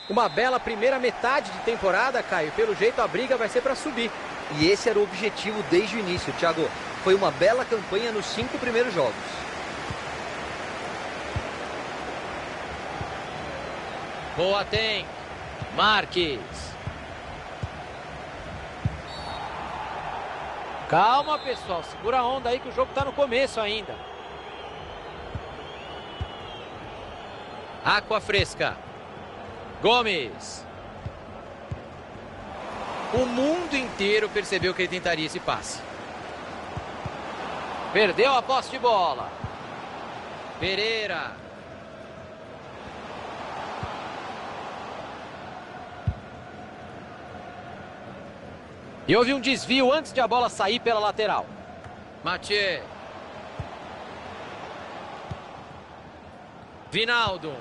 Uma bela primeira metade de temporada, Caio. Pelo jeito a briga vai ser para subir. E esse era o objetivo desde o início, Thiago. Foi uma bela campanha nos 5 primeiros jogos. Boateng. Marques. Calma, pessoal. Segura a onda aí que o jogo está no começo ainda. Água fresca. Gomes. O mundo inteiro percebeu que ele tentaria esse passe. Perdeu a posse de bola. Pereira. E houve um desvio antes de a bola sair pela lateral. Mathieu. Vinaldo.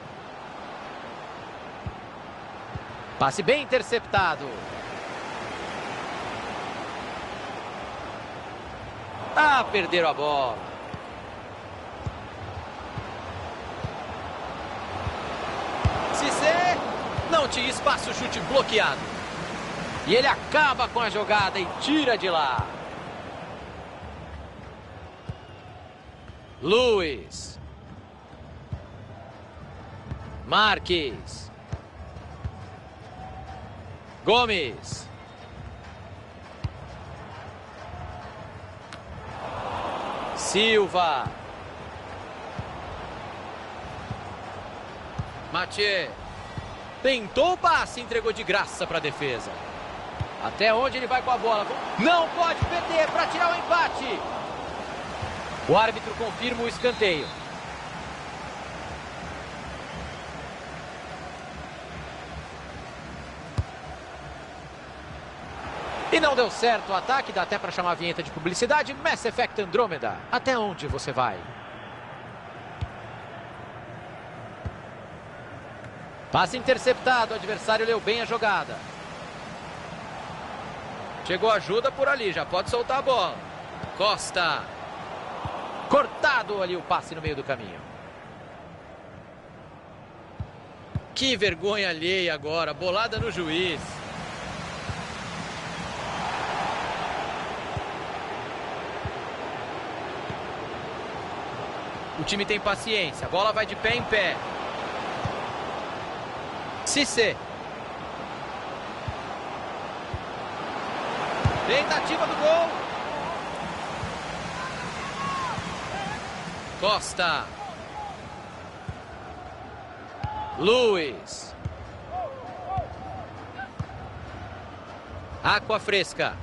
Passe bem interceptado. Ah, perderam a bola. Cissé. Não tinha espaço, chute bloqueado. E ele acaba com a jogada e tira de lá. Luiz. Marques. Gomes. Silva. Mathieu. Tentou o passe, entregou de graça para a defesa. Até onde ele vai com a bola? Não pode perder para tirar o empate. O árbitro confirma o escanteio. E não deu certo o ataque, dá até para chamar a vinheta de publicidade. Mass Effect Andromeda. Até onde você vai? Passe interceptado, o adversário leu bem a jogada. Chegou ajuda por ali, já pode soltar a bola. Costa. Cortado ali o passe no meio do caminho. Que vergonha alheia agora, bolada no juiz. O time tem paciência, a bola vai de pé em pé. Cissé. Tentativa do gol. Costa. Luiz. Água fresca.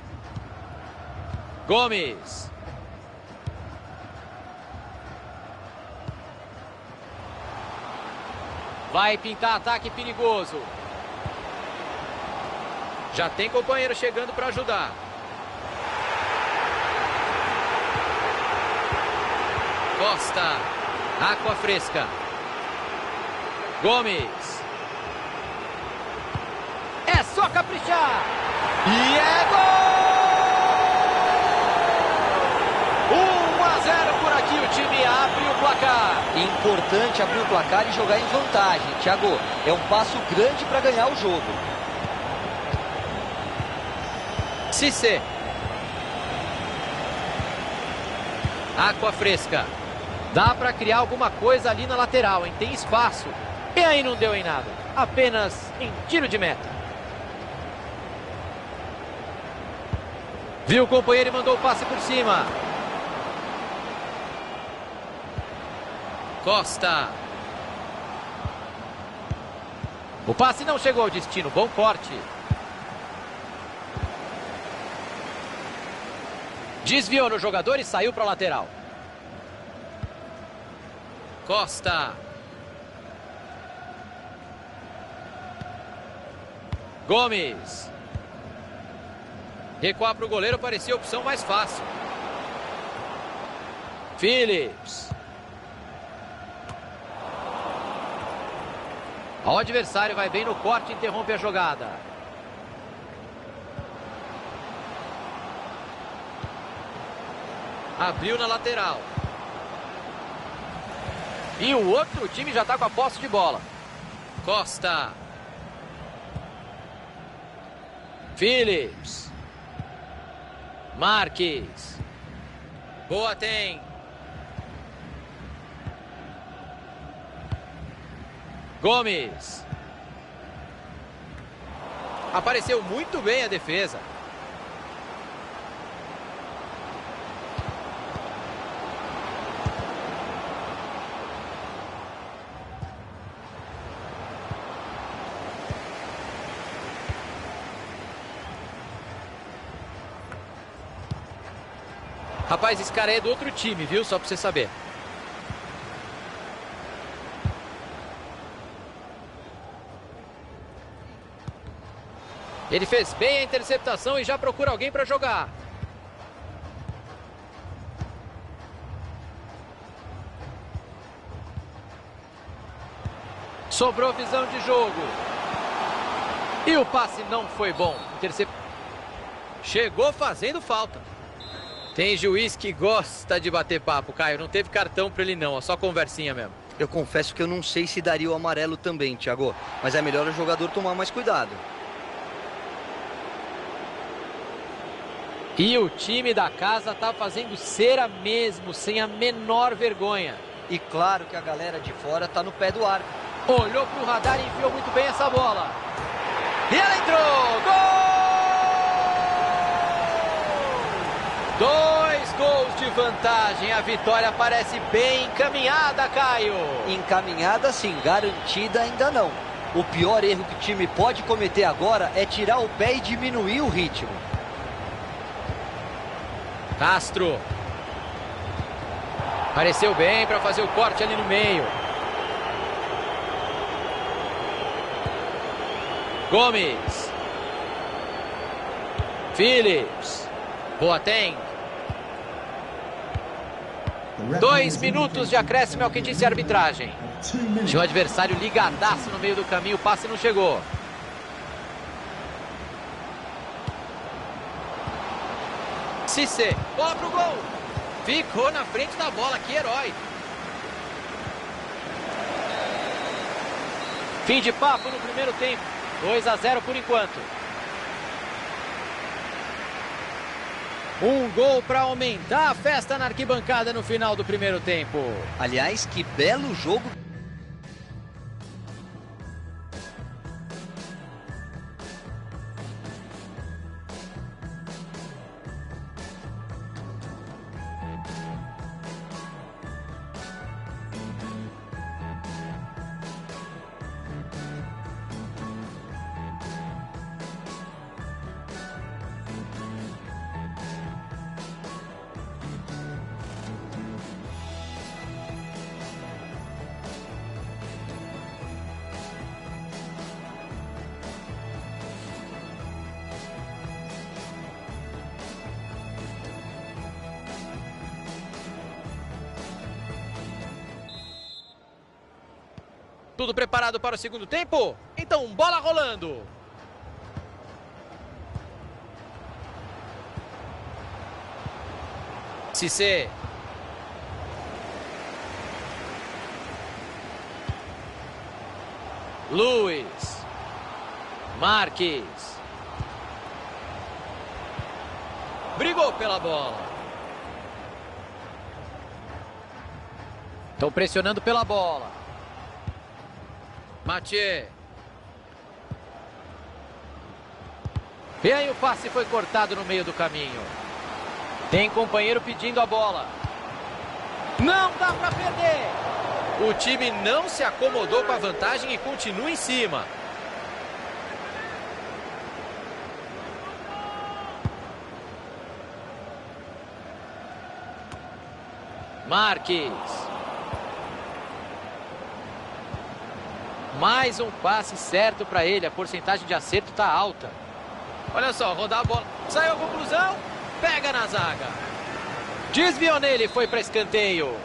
Gomes. Vai pintar ataque perigoso. Já tem companheiro chegando para ajudar. Costa. Água fresca. Gomes. É só caprichar. E é gol! 1-0 por aqui. O time abre o placar. Importante abrir o placar e jogar em vantagem, Thiago. É um passo grande para ganhar o jogo. Cissé. Água fresca. Dá para criar alguma coisa ali na lateral, hein? Tem espaço. E aí não deu em nada. Apenas em tiro de meta. Viu o companheiro e mandou o passe por cima. Costa. O passe não chegou ao destino. Bom corte. Desviou no jogador e saiu para a lateral. Costa. Gomes. Recuar para o goleiro parecia a opção mais fácil. Phillips. O adversário vai bem no corte e interrompe a jogada. Abriu na lateral. E o outro time já está com a posse de bola. Costa. Phillips. Marques. Boateng. Gomes. Apareceu muito bem a defesa. Rapaz, esse cara é do outro time, viu? Só pra você saber. Ele fez bem a interceptação e já procura alguém para jogar. Sobrou visão de jogo. E o passe não foi bom. Chegou fazendo falta. Tem juiz que gosta de bater papo, Caio. Não teve cartão para ele não, só conversinha mesmo. Eu confesso que eu não sei se daria o amarelo também, Thiago. Mas é melhor o jogador tomar mais cuidado. E o time da casa tá fazendo cera mesmo, sem a menor vergonha. E claro que a galera de fora tá no pé do árbitro. Olhou pro radar e enfiou muito bem essa bola. E ela entrou! Gol! 2 gols de vantagem. A vitória parece bem encaminhada, Caio. Encaminhada sim, garantida ainda não. O pior erro que o time pode cometer agora é tirar o pé e diminuir o ritmo. Castro. Apareceu bem para fazer o corte ali no meio. Gomes. Phillips. Boateng. 2 minutos de acréscimo é o que disse a arbitragem. Tinha o adversário ligadaço no meio do caminho, o passe não chegou. Cissé, bola pro gol. Ficou na frente da bola, que herói. Fim de papo no primeiro tempo. 2-0 por enquanto. Um gol para aumentar a festa na arquibancada no final do primeiro tempo. Aliás, que belo jogo. Tudo preparado para o segundo tempo? Então, bola rolando. Cissé. Luiz. Marques. Brigou pela bola. Estão pressionando pela bola. Mathieu. E aí o passe foi cortado no meio do caminho. Tem companheiro pedindo a bola. Não dá para perder. O time não se acomodou com a vantagem e continua em cima. Marques. Mais um passe certo para ele. A porcentagem de acerto está alta. Olha só, rodar a bola. Saiu a conclusão. Pega na zaga. Desviou nele, foi para escanteio.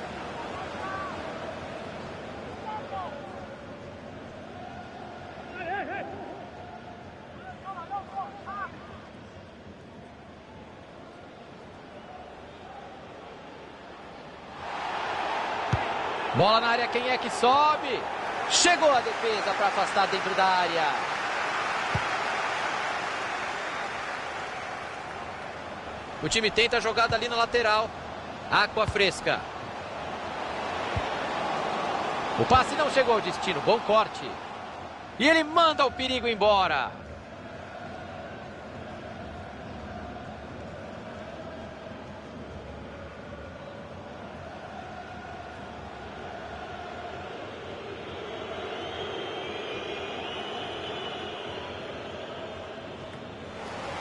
Bola na área, quem é que sobe? Chegou a defesa para afastar dentro da área. O time tenta a jogada ali na lateral. Água fresca. O passe não chegou ao destino. Bom corte. E ele manda o perigo embora.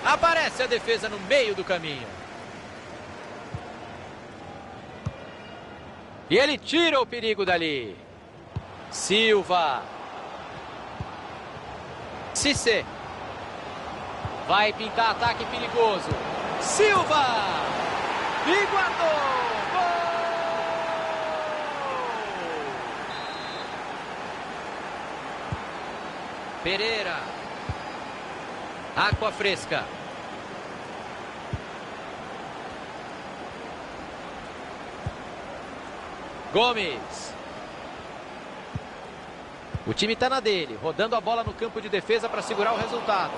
Aparece a defesa no meio do caminho. E ele tira o perigo dali. Silva. Cissé. Vai pintar ataque perigoso. Silva. E guardou. Gol! Pereira. Água fresca. Gomes. O time está na dele, rodando a bola no campo de defesa para segurar o resultado.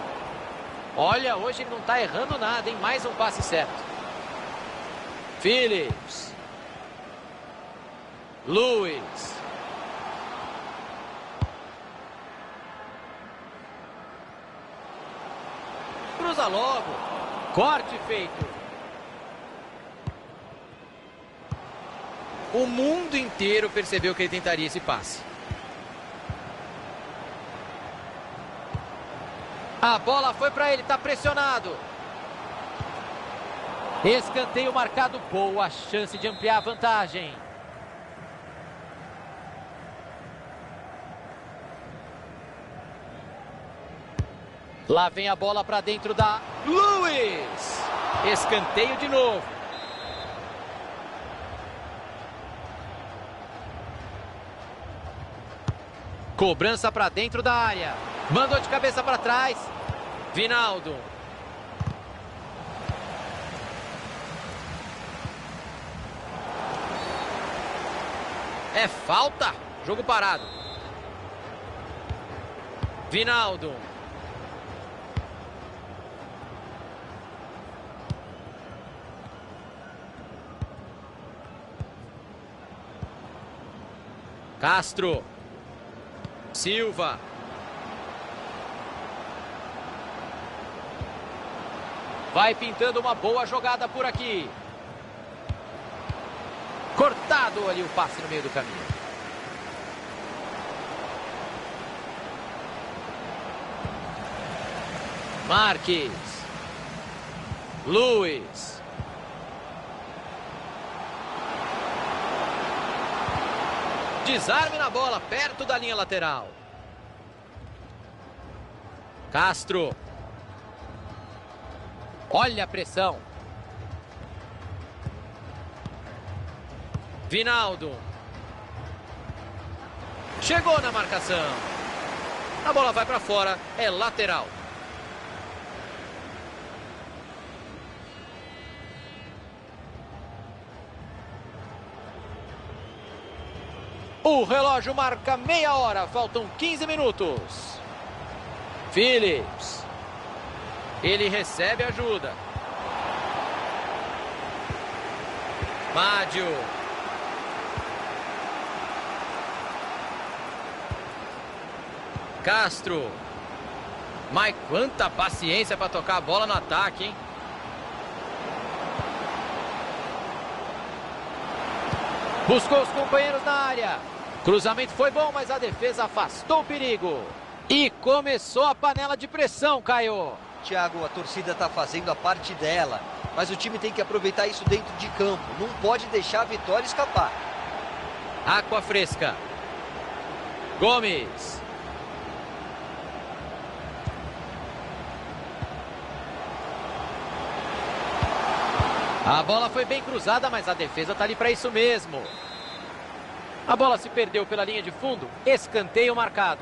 Olha, hoje ele não está errando nada, hein? Mais um passe certo. Phillips. Luiz. Cruza logo. Corte feito. O mundo inteiro percebeu que ele tentaria esse passe. A bola foi para ele, está pressionado. Escanteio marcado, boa chance de ampliar a vantagem. Lá vem a bola para dentro da Luiz. Escanteio de novo. Cobrança para dentro da área. Mandou de cabeça para trás. Vinaldo. É falta. Jogo parado. Vinaldo. Castro. Silva. Vai pintando uma boa jogada por aqui. Cortado ali o passe no meio do caminho. Marques. Luiz. Desarme na bola, perto da linha lateral. Castro. Olha a pressão. Vinaldo. Chegou na marcação. A bola vai para fora, é lateral. O relógio marca meia hora, faltam 15 minutos. Phillips. Ele recebe ajuda. Mádio. Castro. Mas quanta paciência para tocar a bola no ataque, hein? Buscou os companheiros na área. Cruzamento foi bom, mas a defesa afastou o perigo. E começou a panela de pressão, Caio. Thiago, a torcida está fazendo a parte dela, mas o time tem que aproveitar isso dentro de campo. Não pode deixar a vitória escapar. Água fresca. Gomes. A bola foi bem cruzada, mas a defesa está ali para isso mesmo. A bola se perdeu pela linha de fundo. Escanteio marcado.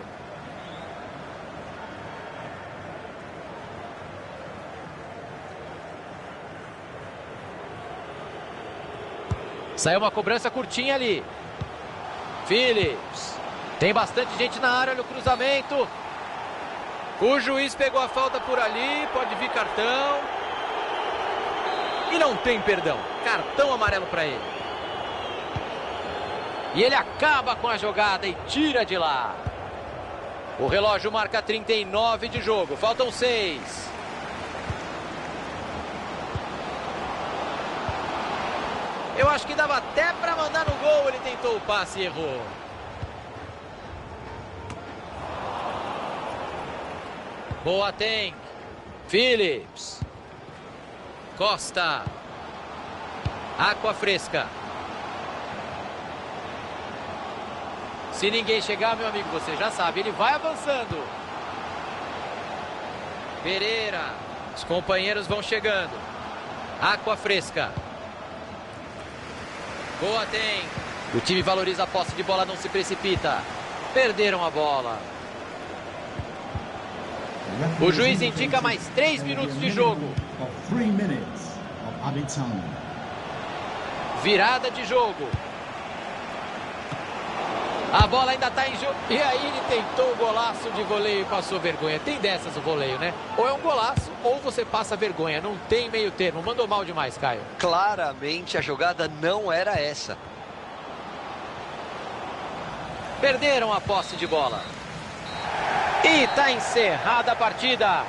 Saiu uma cobrança curtinha ali. Phillips. Tem bastante gente na área, olha o cruzamento. O juiz pegou a falta por ali, pode vir cartão. E não tem perdão. Cartão amarelo para ele. E ele acaba com a jogada e tira de lá. O relógio marca 39 de jogo. Faltam 6. Eu acho que dava até para mandar no gol. Ele tentou o passe e errou. Boateng. Phillips. Costa. Água fresca. Se ninguém chegar, meu amigo, você já sabe, ele vai avançando. Pereira. Os companheiros vão chegando. Água fresca. Boateng. O time valoriza a posse de bola, não se precipita. Perderam a bola. O juiz indica mais 3 minutos de jogo. Virada de jogo. A bola ainda está em jogo. E aí ele tentou o golaço de voleio e passou vergonha. Tem dessas o voleio, né? Ou é um golaço ou você passa vergonha. Não tem meio termo. Mandou mal demais, Caio. Claramente a jogada não era essa. Perderam a posse de bola. E está encerrada a partida.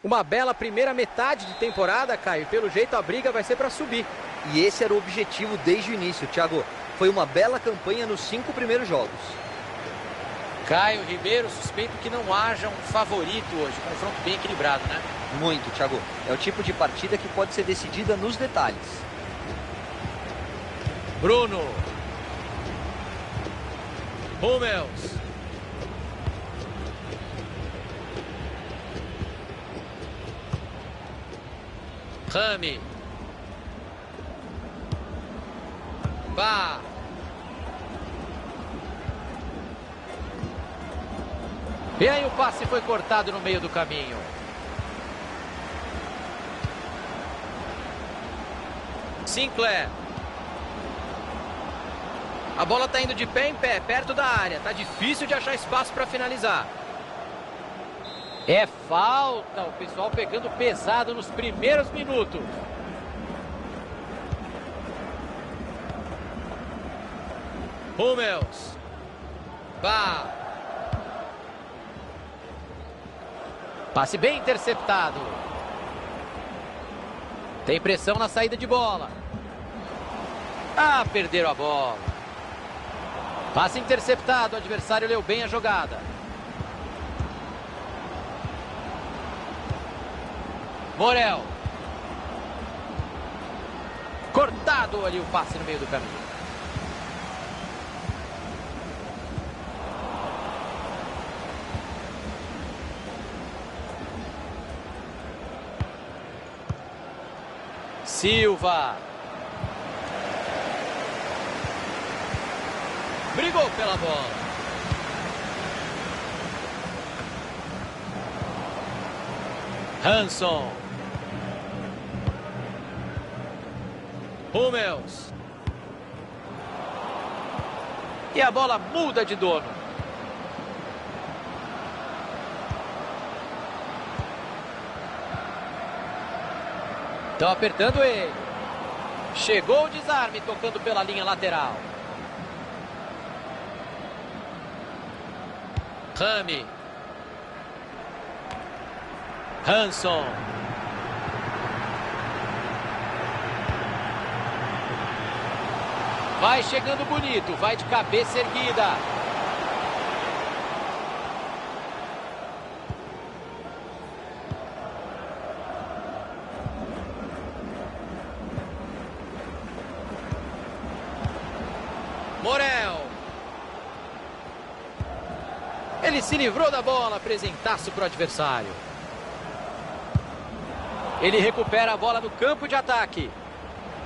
Uma bela primeira metade de temporada, Caio. Pelo jeito a briga vai ser para subir. E esse era o objetivo desde o início, Thiago. Foi uma bela campanha nos 5 primeiros jogos. Caio Ribeiro, suspeito que não haja um favorito hoje. Confronto bem equilibrado, né? Muito, Thiago. É o tipo de partida que pode ser decidida nos detalhes. Bruno. Hummels. Rami. Bah. E aí o passe foi cortado no meio do caminho. Sinclair. A bola está indo de pé em pé, perto da área. Tá difícil de achar espaço para finalizar. É falta, o pessoal pegando pesado nos primeiros minutos. Hummels. Bah. Passe bem interceptado. Tem pressão na saída de bola. Ah, perderam a bola. Passe interceptado, o adversário leu bem a jogada. Morel. Cortado ali o passe no meio do caminho. Silva. Brigou pela bola. Hanson. Hummels. E a bola muda de dono. Estão apertando ele. Chegou o desarme, tocando pela linha lateral. Rami. Hanson. Vai chegando bonito, vai de cabeça erguida. Morel. Ele se livrou da bola, presentaço para o adversário. Ele recupera a bola no campo de ataque.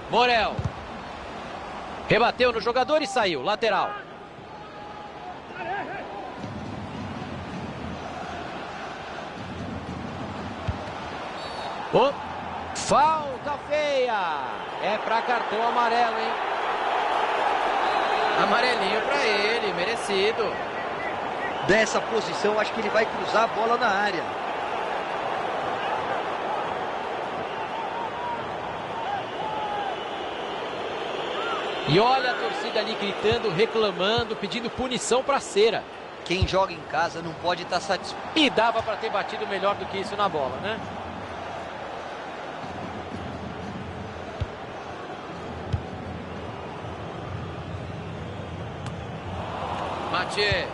Morel. Rebateu no jogador e saiu, lateral. Oh, falta feia. É para cartão amarelo, hein? Amarelinho para ele, merecido. Dessa posição, acho que ele vai cruzar a bola na área. E olha a torcida ali gritando, reclamando, pedindo punição para Cera. Quem joga em casa não pode estar satisfeito. E dava para ter batido melhor do que isso na bola, né? Mathieu.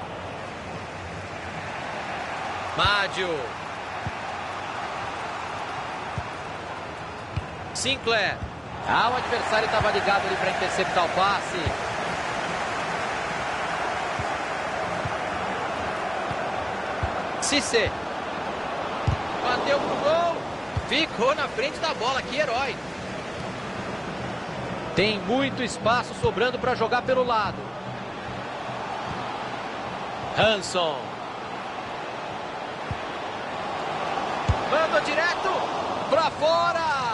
Mádio. Sinclair. Ah, o adversário estava ligado ali para interceptar o passe. Cissé. Bateu pro gol. Ficou na frente da bola. Que herói. Tem muito espaço sobrando para jogar pelo lado. Hanson. Mandou direto para fora.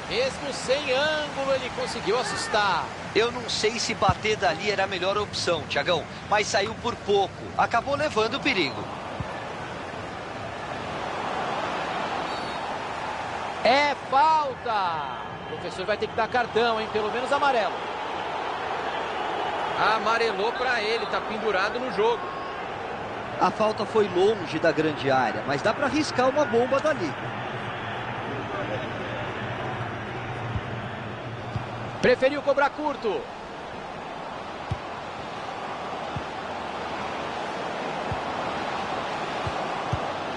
Mesmo sem ângulo, ele conseguiu assustar. Eu não sei se bater dali era a melhor opção, Thiagão, mas saiu por pouco. Acabou levando o perigo. É falta. O professor vai ter que dar cartão, hein? Pelo menos amarelo. Amarelou para ele, tá pendurado no jogo. A falta foi longe da grande área, mas dá para arriscar uma bomba dali. Preferiu cobrar curto.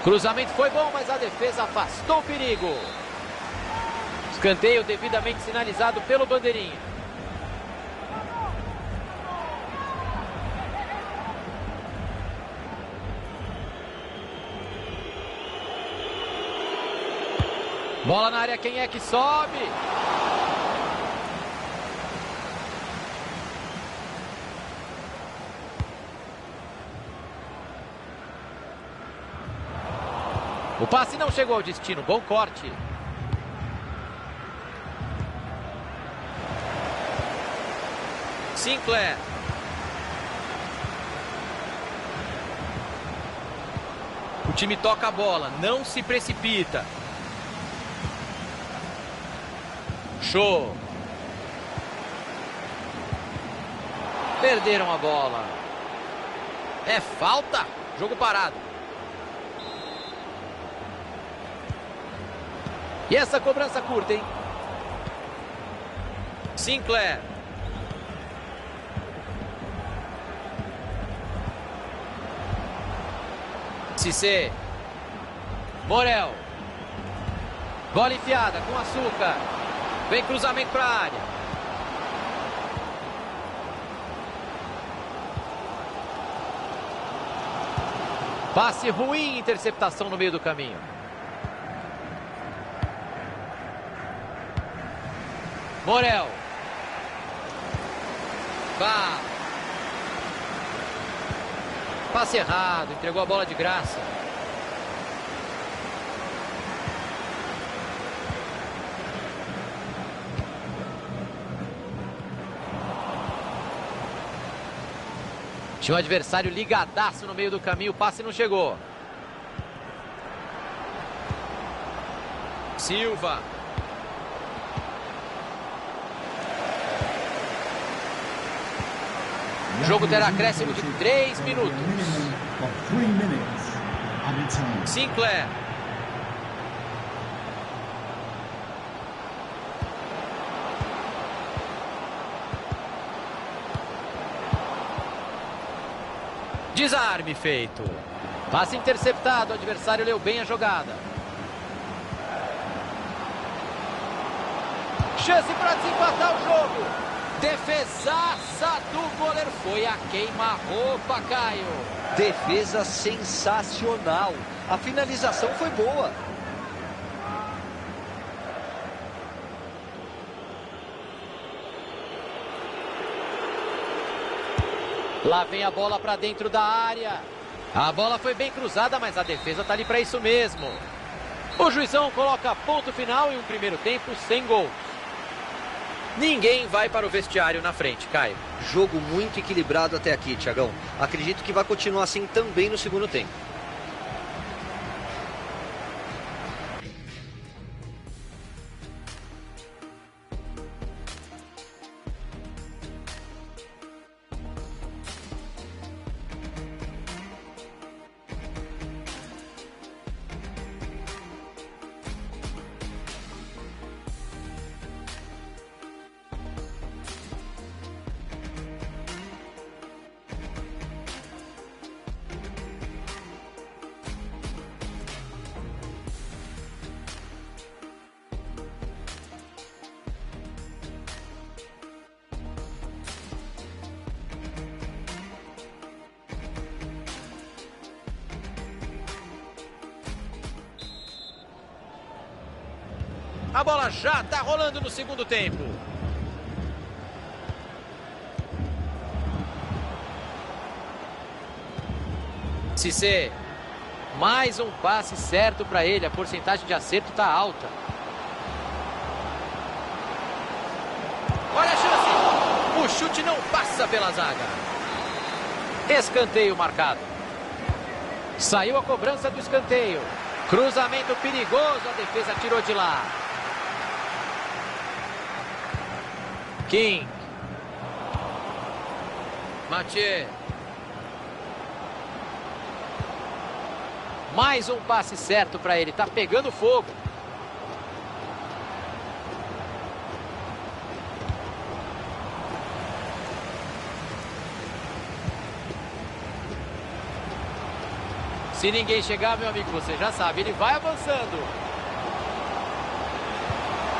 Cruzamento foi bom, mas a defesa afastou o perigo. Escanteio devidamente sinalizado pelo bandeirinha. Bola na área, quem é que sobe? O passe não chegou ao destino, bom corte. Sinclair. O time toca a bola, não se precipita. Show. Perderam a bola. É falta. Jogo parado. E essa cobrança curta, hein? Sinclair. Cissé. Morel. Bola enfiada com açúcar. Vem cruzamento para a área. Passe ruim, interceptação no meio do caminho. Morel. Vá. Passe errado, entregou a bola de graça. Tinha um adversário ligadaço no meio do caminho, o passe não chegou. Silva. O jogo terá acréscimo de 3 minutos. Sinclair. Desarme feito. Passe interceptado, o adversário leu bem a jogada. Chance para desempatar o jogo. Defesaça do goleiro. Foi a queima-roupa, Caio. Defesa sensacional. A finalização foi boa. Lá vem a bola para dentro da área. A bola foi bem cruzada, mas a defesa está ali para isso mesmo. O juizão coloca ponto final em um primeiro tempo sem gols. Ninguém vai para o vestiário na frente, Caio. Jogo muito equilibrado até aqui, Thiagão. Acredito que vai continuar assim também no segundo tempo. A bola já está rolando no segundo tempo. Cissé. Mais um passe certo para ele. A porcentagem de acerto está alta. Olha a chance. O chute não passa pela zaga. Escanteio marcado. Saiu a cobrança do escanteio. Cruzamento perigoso. A defesa tirou de lá. King. Mathieu. Mais um passe certo para ele. Tá pegando fogo. Se ninguém chegar, meu amigo, você já sabe, ele vai avançando.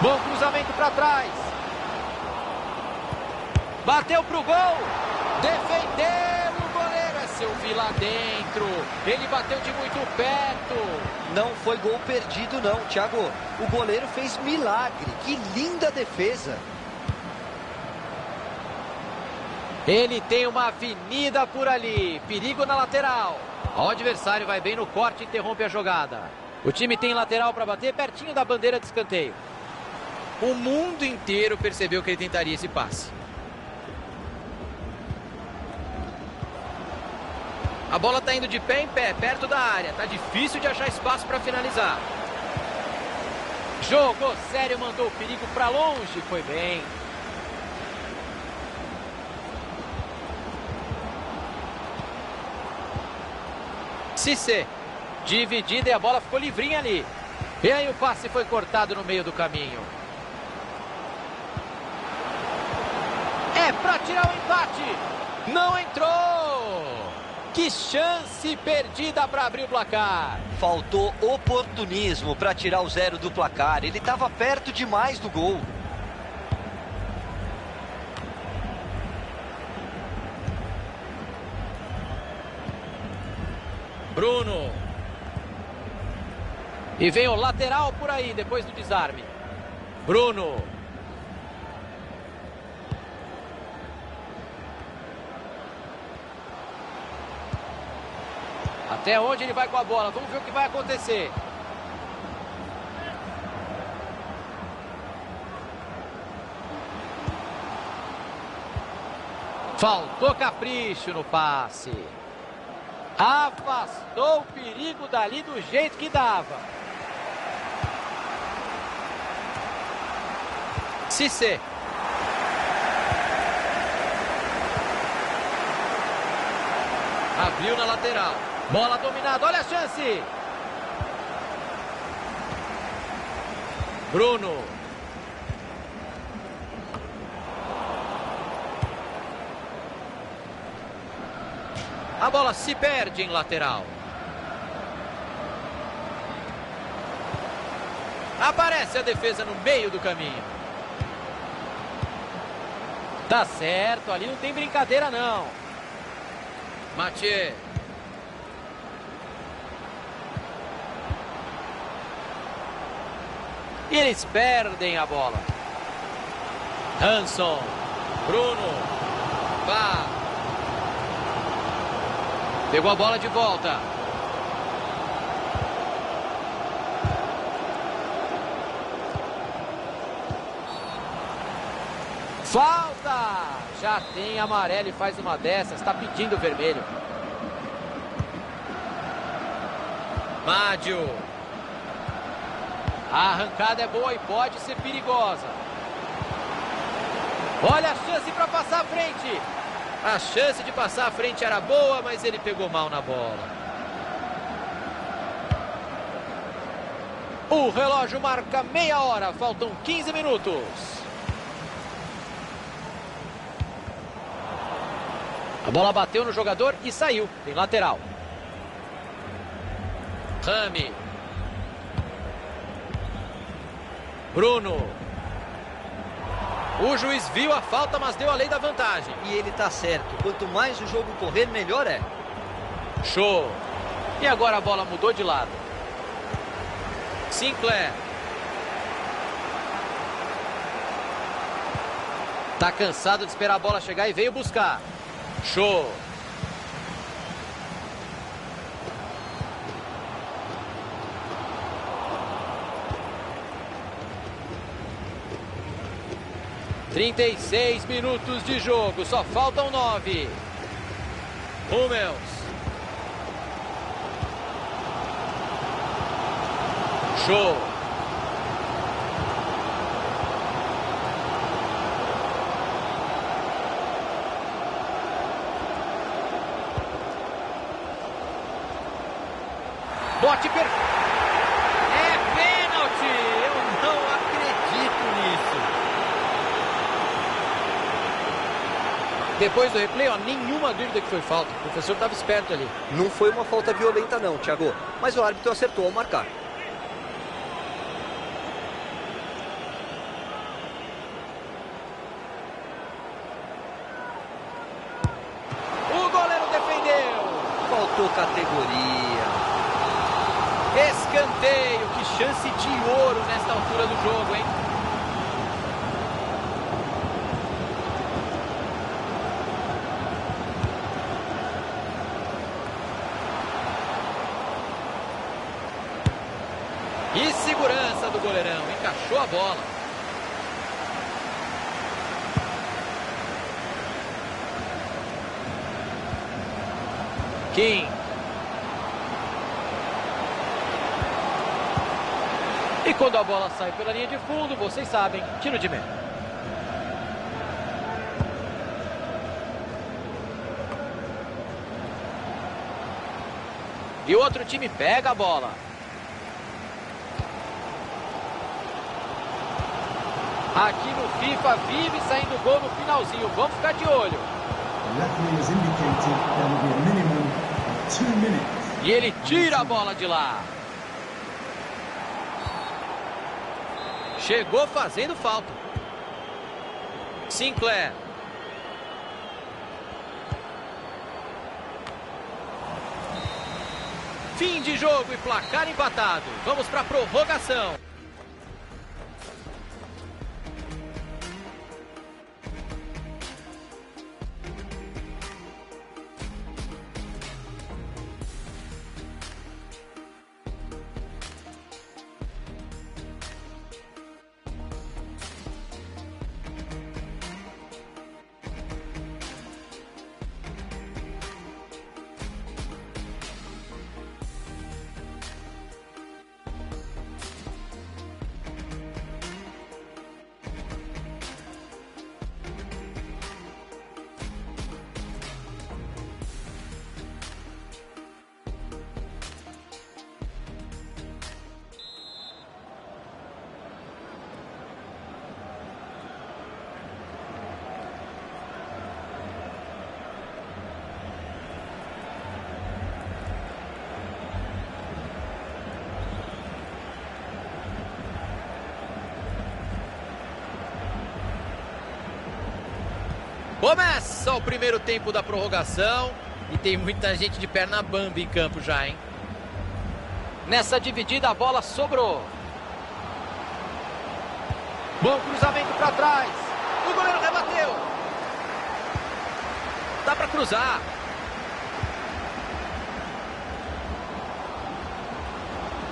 Bom cruzamento para trás. Bateu pro gol. Defendeu o goleiro. É seu lá dentro. Ele bateu de muito perto. Não foi gol perdido não, Thiago. O goleiro fez milagre. Que linda defesa. Ele tem uma avenida por ali. Perigo na lateral. O adversário vai bem no corte e interrompe a jogada. O time tem lateral para bater pertinho da bandeira de escanteio. O mundo inteiro percebeu que ele tentaria esse passe. A bola está indo de pé em pé, perto da área. Tá difícil de achar espaço para finalizar. Jogou sério, mandou o perigo para longe. Foi bem. Cissé. Dividida e a bola ficou livrinha ali. E aí o passe foi cortado no meio do caminho. É para tirar o empate. Não entrou. Que chance perdida para abrir o placar. Faltou oportunismo para tirar o 0 do placar. Ele estava perto demais do gol. Bruno. E vem o lateral por aí, depois do desarme. Bruno. Até onde ele vai com a bola? Vamos ver o que vai acontecer. Faltou capricho no passe. Afastou o perigo dali do jeito que dava. Cissé. Abriu na lateral. Bola dominada, olha a chance. Bruno. A bola se perde em lateral. Aparece a defesa no meio do caminho. Tá certo, ali não tem brincadeira não. Mathieu. E eles perdem a bola. Hanson. Bruno. Vá. Pegou a bola de volta. Falta! Já tem amarelo e faz uma dessas. Está pedindo vermelho. Mádio. A arrancada é boa e pode ser perigosa. Olha a chance para passar à frente. A chance de passar à frente era boa, mas ele pegou mal na bola. O relógio marca meia hora. Faltam 15 minutos. A bola bateu no jogador e saiu. Tem lateral. Rami. Bruno. O juiz viu a falta, mas deu a lei da vantagem. E ele tá certo. Quanto mais o jogo correr, melhor é. Show. E agora a bola mudou de lado. Sinclair. Tá cansado de esperar a bola chegar e veio buscar. Show. ...36 minutos de jogo, só faltam 9. Hummels. Show. Bote perfeito. É pênalti. Eu não acredito nisso. Depois do replay, ó, nenhuma dúvida que foi falta. O professor estava esperto ali. Não foi uma falta violenta não, Thiago, mas o árbitro acertou ao marcar. O goleiro defendeu. Faltou categoria. Escanteio, que chance de ouro nesta altura do jogo, hein? E segurança do goleirão, encaixou a bola. Kim. E quando a bola sai pela linha de fundo, vocês sabem, tiro de meta. E o outro time pega a bola. Aqui no FIFA vive saindo gol no finalzinho. Vamos ficar de olho. E ele tira a bola de lá. Chegou fazendo falta. Sinclair. Fim de jogo e placar empatado. Vamos para a prorrogação. Começa o primeiro tempo da prorrogação e tem muita gente de perna bamba em campo já, hein? Nessa dividida a bola sobrou. Bom cruzamento para trás. O goleiro rebateu. Dá para cruzar.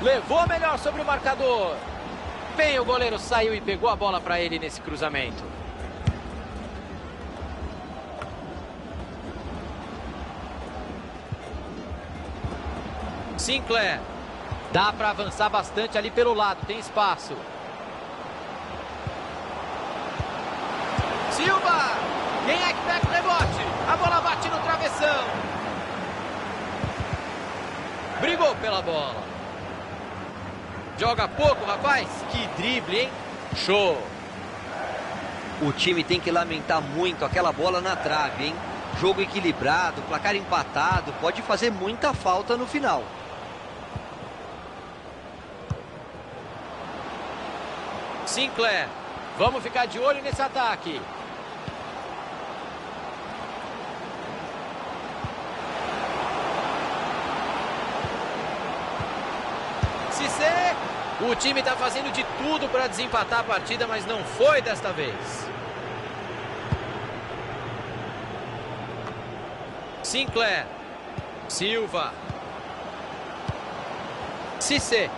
Levou melhor sobre o marcador. Bem, o goleiro saiu e pegou a bola para ele nesse cruzamento. Sinclair. Dá para avançar bastante ali pelo lado, tem espaço. Silva. Quem é que pega o rebote? A bola bate no travessão. Brigou pela bola. Joga pouco, rapaz. Que drible, hein? Show. O time tem que lamentar muito aquela bola na trave, hein? Jogo equilibrado, placar empatado, pode fazer muita falta no final. Sinclair. Vamos ficar de olho nesse ataque. Cissé. O time está fazendo de tudo para desempatar a partida, mas não foi desta vez. Sinclair. Silva. Cissé.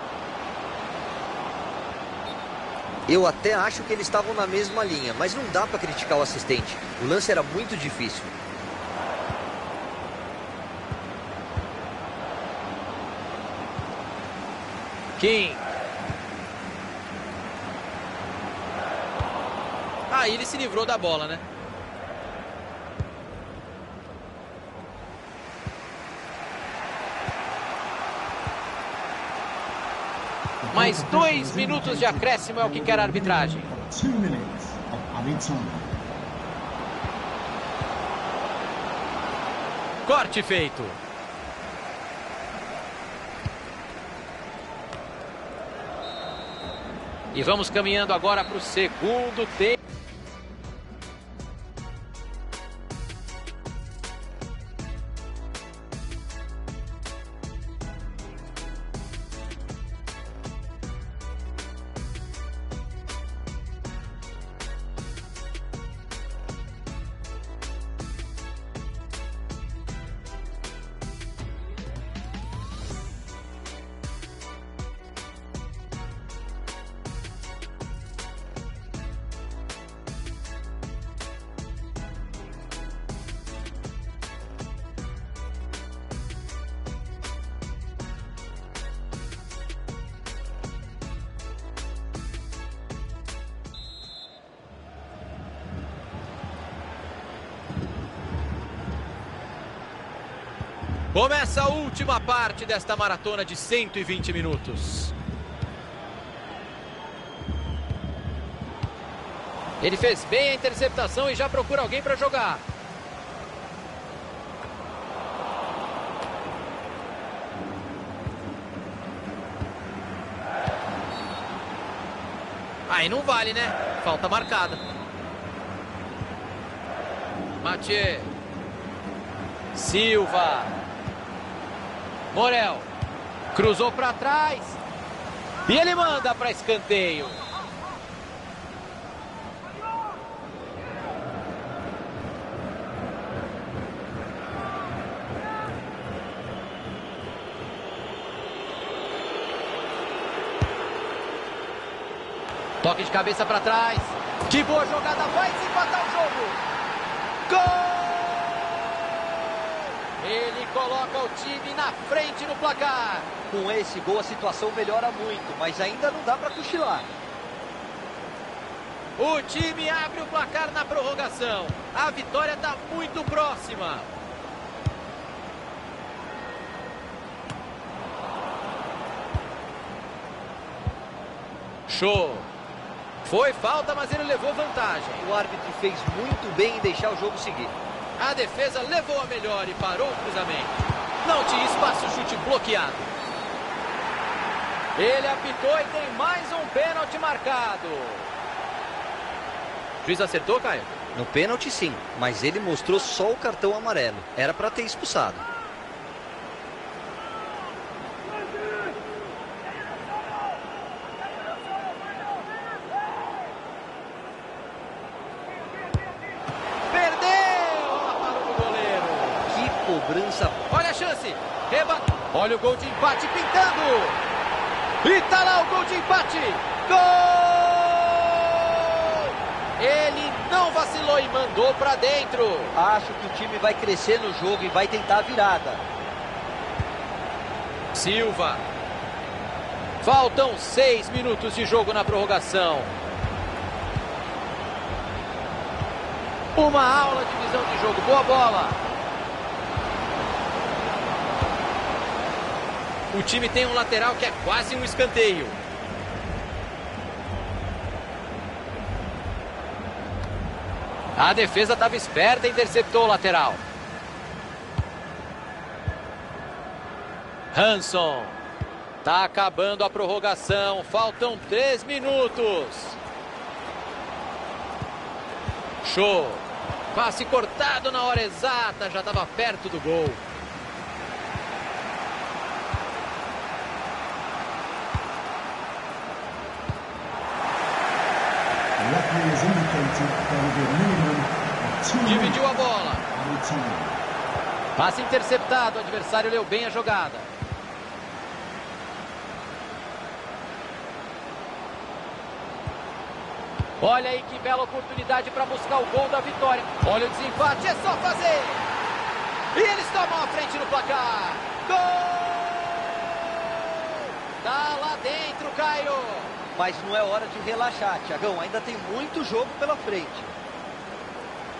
Eu até acho que eles estavam na mesma linha, mas não dá para criticar o assistente. O lance era muito difícil. Kim. Aí ele se livrou da bola, né? Mais 2 minutos de acréscimo é o que quer a arbitragem. Corte feito. E vamos caminhando agora para o segundo tempo. Começa a última parte desta maratona de 120 minutos. Ele fez bem a interceptação e já procura alguém para jogar. Aí não vale, né? Falta marcada. Mathieu. Silva. Morel, cruzou para trás e ele manda para escanteio. Toque de cabeça para trás. Que boa jogada, vai se empatar o jogo. Gol! Ele coloca o time na frente no placar. Com esse gol a situação melhora muito, mas ainda não dá para cochilar. O time abre o placar na prorrogação. A vitória está muito próxima. Show. Foi falta, mas ele levou vantagem. O árbitro fez muito bem em deixar o jogo seguir. A defesa levou a melhor e parou o cruzamento. Não tinha espaço, chute bloqueado. Ele apitou e tem mais um pênalti marcado. O juiz acertou, Caio? No pênalti sim, mas ele mostrou só o cartão amarelo. Era para ter expulsado. Cobrança. Olha a chance. Olha o gol de empate pintando. E tá lá o gol de empate. Gol! Ele não vacilou e mandou pra dentro. Acho que o time vai crescer no jogo e vai tentar a virada. Silva. Faltam 6 minutos de jogo na prorrogação. Uma aula de visão de jogo. Boa bola. O time tem um lateral que é quase um escanteio. A defesa estava esperta e interceptou o lateral. Hanson. Tá acabando a prorrogação. Faltam 3 minutos. Show. Passe cortado na hora exata. Já estava perto do gol. Dividiu a bola. Passe interceptado. O adversário leu bem a jogada. Olha aí que bela oportunidade para buscar o gol da vitória. Olha o desempate, é só fazer. E eles tomam a frente no placar. Gol! Tá lá dentro, Caio. Mas não é hora de relaxar, Thiagão. Ainda tem muito jogo pela frente.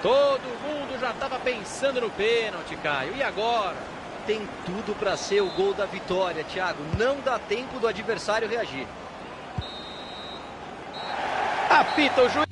Todo mundo já estava pensando no pênalti, Caio. E agora? Tem tudo para ser o gol da vitória, Thiago. Não dá tempo do adversário reagir. Apita o juiz.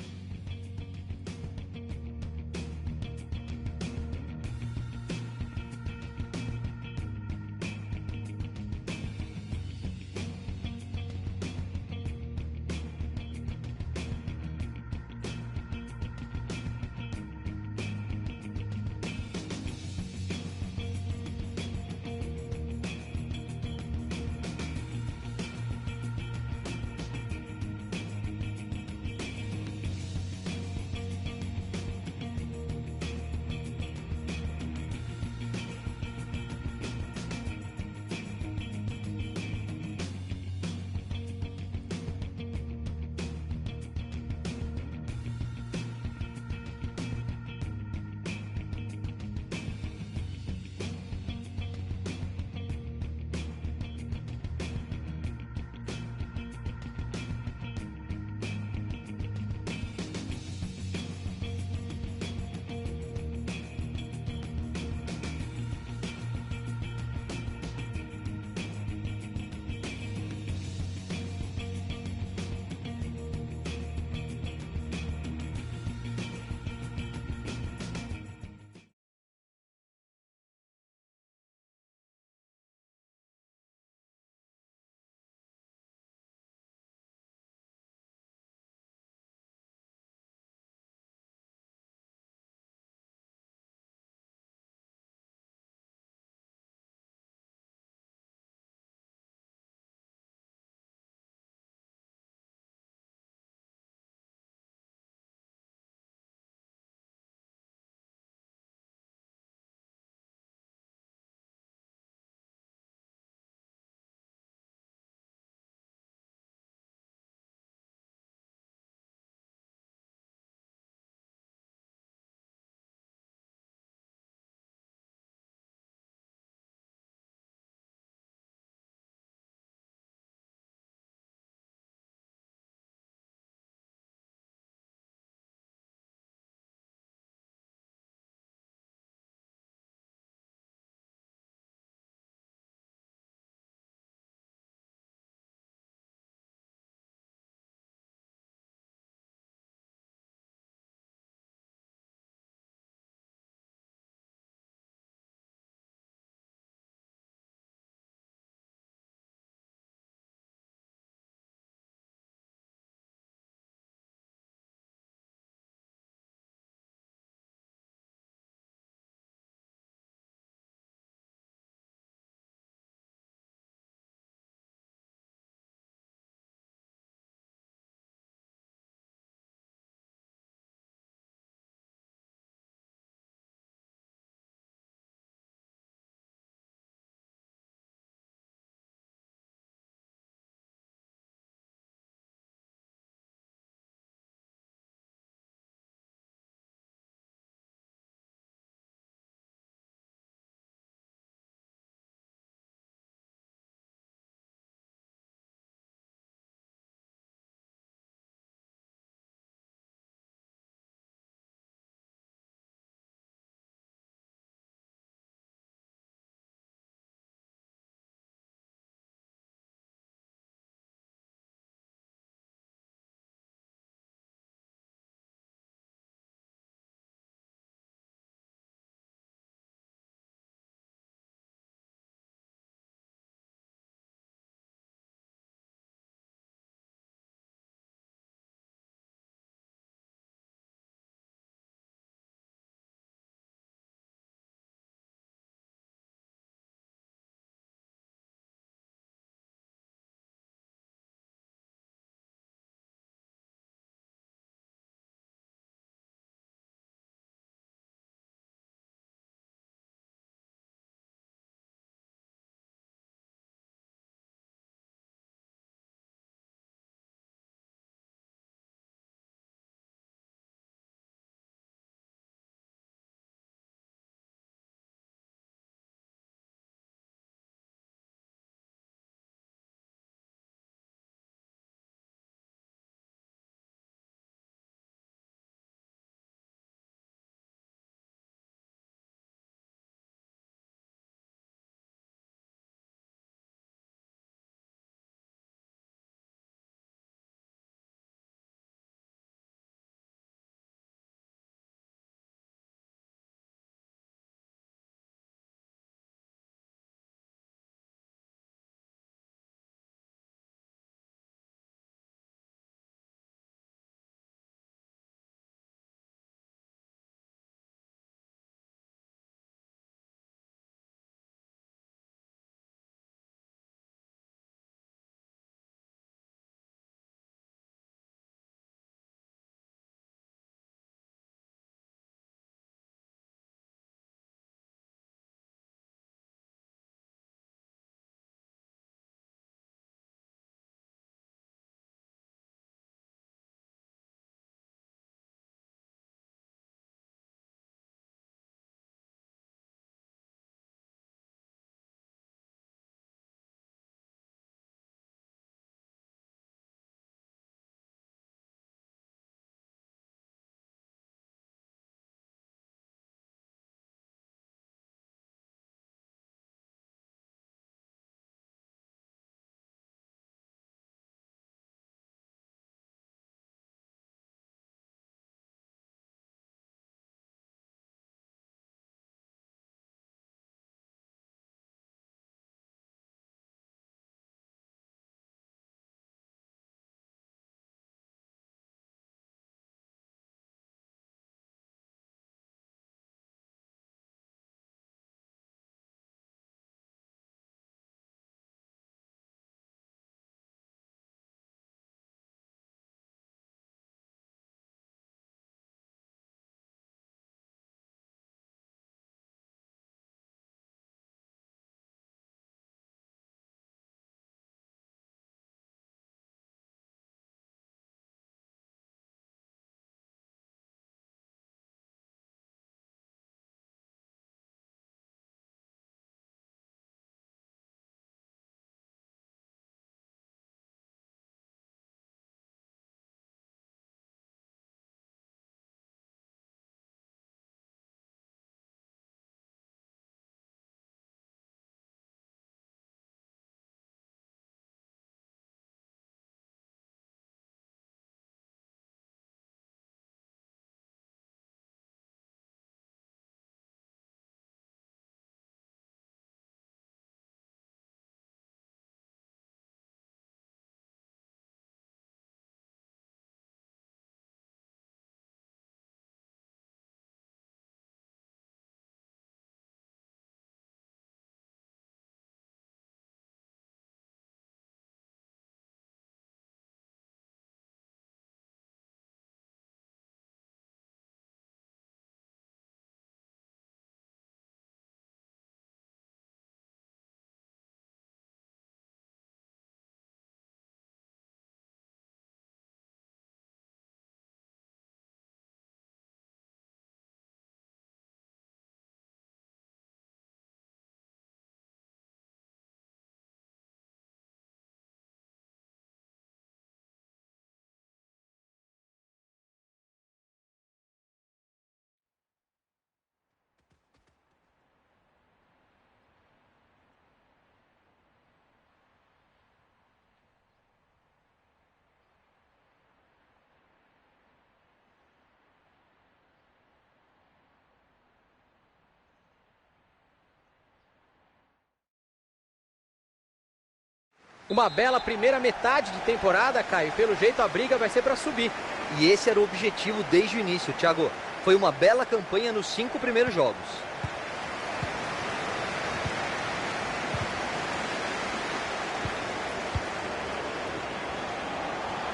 Uma bela primeira metade de temporada, Caio. Pelo jeito a briga vai ser para subir. E esse era o objetivo desde o início, Thiago. Foi uma bela campanha nos 5 primeiros jogos.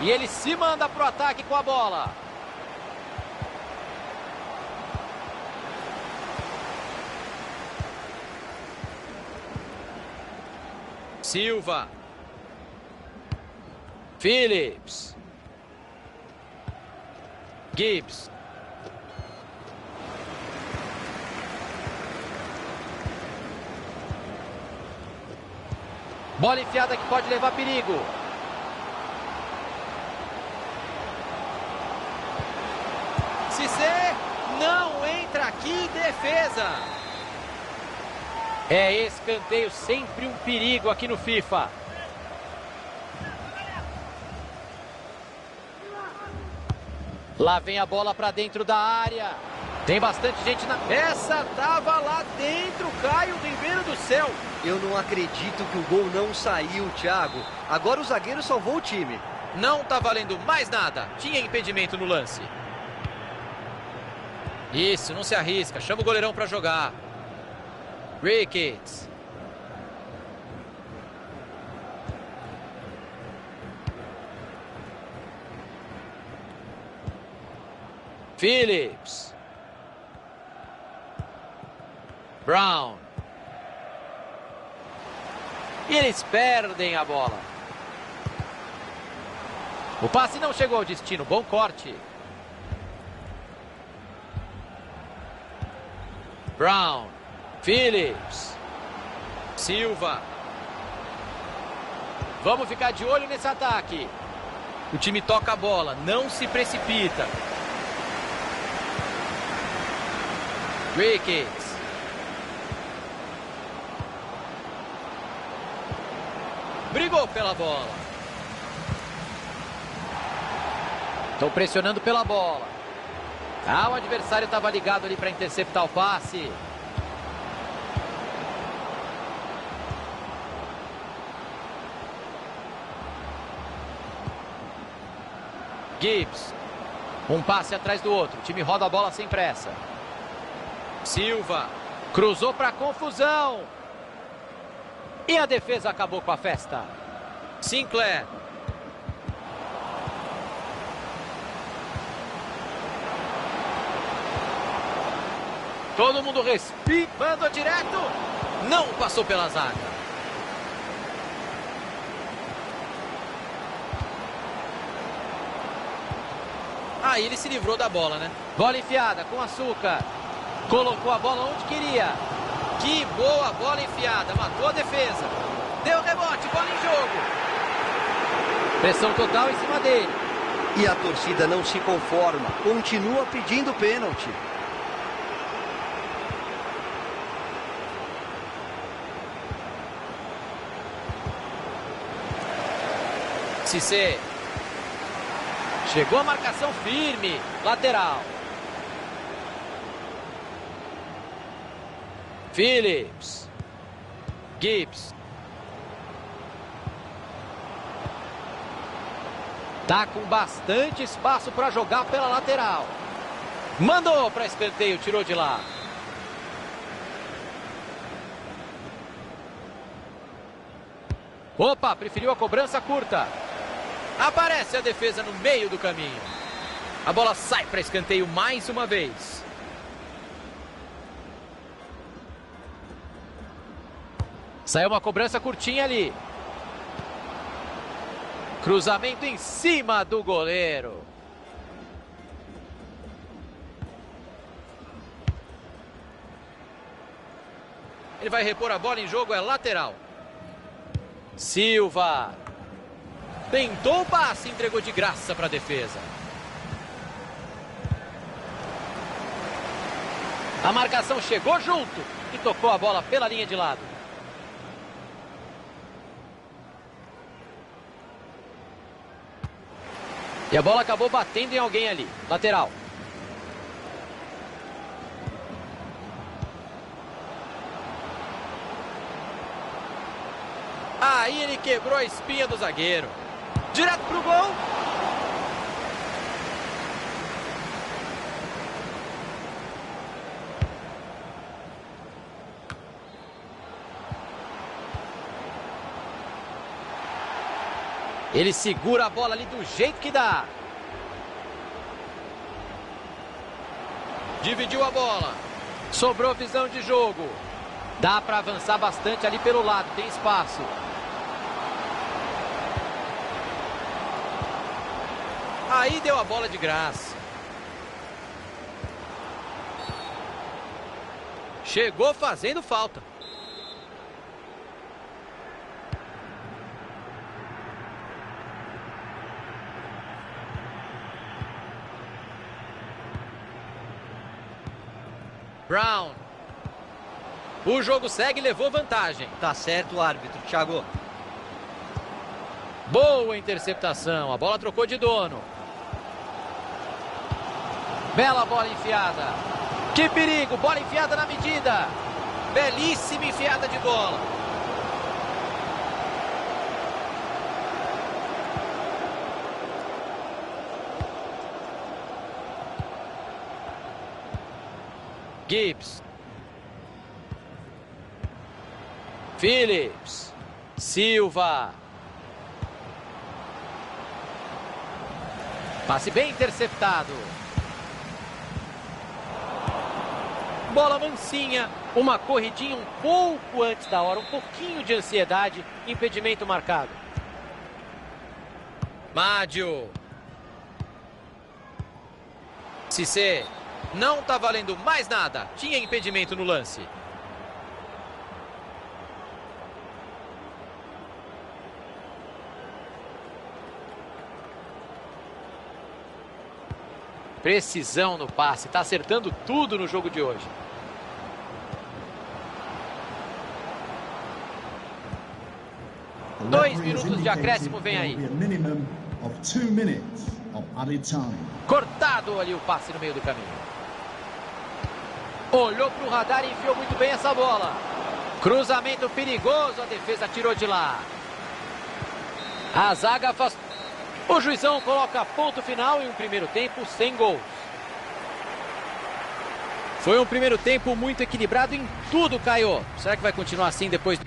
E ele se manda pro ataque com a bola. Silva. Phillips. Gibbs. Bola enfiada que pode levar perigo. Cissé não entra aqui em defesa. É escanteio, sempre um perigo aqui no FIFA. Lá vem a bola para dentro da área. Tem bastante gente na... Essa tava lá dentro, Caio Ribeiro do céu. Eu não acredito que o gol não saiu, Thiago. Agora o zagueiro salvou o time. Não tá valendo mais nada. Tinha impedimento no lance. Isso, não se arrisca. Chama o goleirão para jogar. Ricketts. Phillips. Brown. E eles perdem a bola. O passe não chegou ao destino. Bom corte. Brown. Phillips. Silva. Vamos ficar de olho nesse ataque. O time toca a bola, não se precipita. Ricketts. Brigou pela bola. Estão pressionando pela bola. O adversário estava ligado ali para interceptar o passe. Gibbs. Um passe atrás do outro. O time roda a bola sem pressa. Silva. Cruzou para confusão. E a defesa acabou com a festa. Sinclair. Todo mundo respira. Mandou direto. Não passou pela zaga. Aí ele se livrou da bola, né? Bola enfiada com açúcar. Colocou a bola onde queria. Que boa bola enfiada. Matou a defesa. Deu rebote. Bola em jogo. Pressão total em cima dele. E a torcida não se conforma. Continua pedindo pênalti. Cissé. Chegou a marcação firme. Lateral. Phillips. Gibbs. Tá com bastante espaço para jogar pela lateral. Mandou para escanteio, tirou de lá. Opa, preferiu a cobrança curta. Aparece a defesa no meio do caminho. A bola sai para escanteio mais uma vez. Saiu uma cobrança curtinha ali. Cruzamento em cima do goleiro. Ele vai repor a bola em jogo, é lateral. Silva. Tentou o passe, entregou de graça para a defesa. A marcação chegou junto e tocou a bola pela linha de lado. E a bola acabou batendo em alguém ali. Lateral. Aí ele quebrou a espinha do zagueiro. Direto pro gol. Ele segura a bola ali do jeito que dá. Dividiu a bola. Sobrou visão de jogo. Dá para avançar bastante ali pelo lado. Tem espaço. Aí deu a bola de graça. Chegou fazendo falta. Brown. O jogo segue e levou vantagem. Tá certo o árbitro, Thiago. Boa interceptação. A bola trocou de dono. Bela bola enfiada. Que perigo. Bola enfiada na medida. Belíssima enfiada de bola. Gibbs. Phillips. Silva. Passe bem interceptado. Bola mansinha. Uma corridinha um pouco antes da hora. Um pouquinho de ansiedade. Impedimento marcado. Mádio. Cissé. Não tá valendo mais nada. Tinha impedimento no lance. Precisão no passe. Tá acertando tudo no jogo de hoje. Dois minutos de acréscimo vem aí. Cortado ali o passe no meio do caminho. Olhou para o radar e enfiou muito bem essa bola. Cruzamento perigoso, a defesa tirou de lá. A zaga faz... O juizão coloca ponto final em um primeiro tempo sem gols. Foi um primeiro tempo muito equilibrado em tudo, Caio. Será que vai continuar assim depois?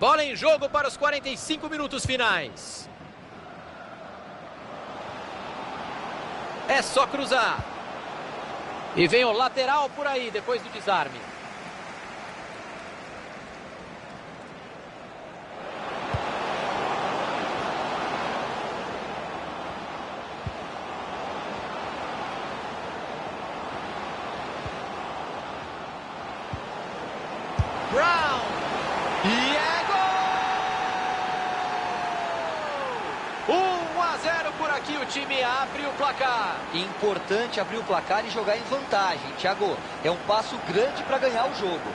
Bola em jogo para os 45 minutos finais. É só cruzar. E vem o lateral por aí, depois do desarme. Brown. E é gol! 1-0 por aqui, o time abre o placar. Importante abrir o placar e jogar em vantagem, Thiago. É um passo grande para ganhar o jogo.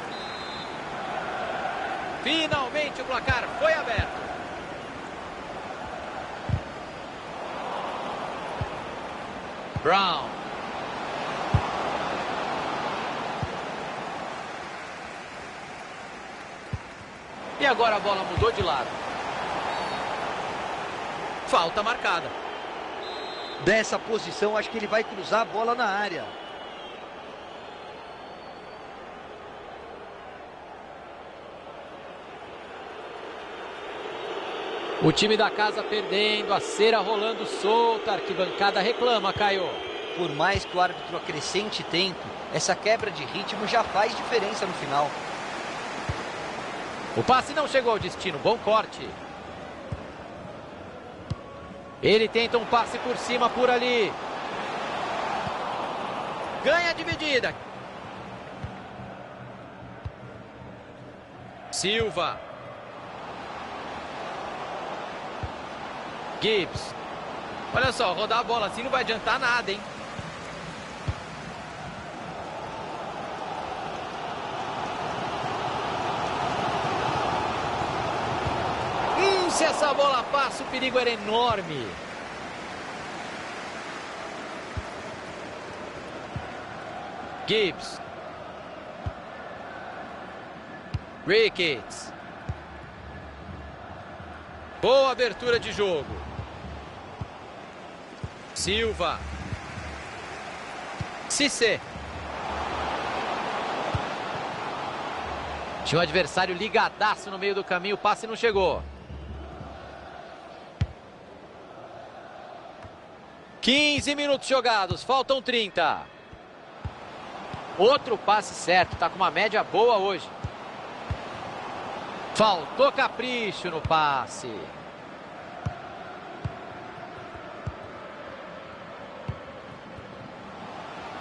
Finalmente o placar foi aberto. Brown. E agora a bola mudou de lado. Falta marcada. Dessa posição, acho que ele vai cruzar a bola na área. O time da casa perdendo, a cera rolando solta, a arquibancada reclama, Caio. Por mais que o árbitro acrescente tempo, essa quebra de ritmo já faz diferença no final. O passe não chegou ao destino, bom corte. Ele tenta um passe por cima, por ali. Ganha a dividida. Silva. Gibbs. Olha só, rodar a bola assim não vai adiantar nada, hein? Se essa bola passa, o perigo era enorme. Gibbs. Ricketts. Boa abertura de jogo. Silva. Cissé. Tinha um adversário ligadaço no meio do caminho, o passe não chegou. 15 minutos jogados, faltam 30. Outro passe certo, tá com uma média boa hoje. Faltou capricho no passe.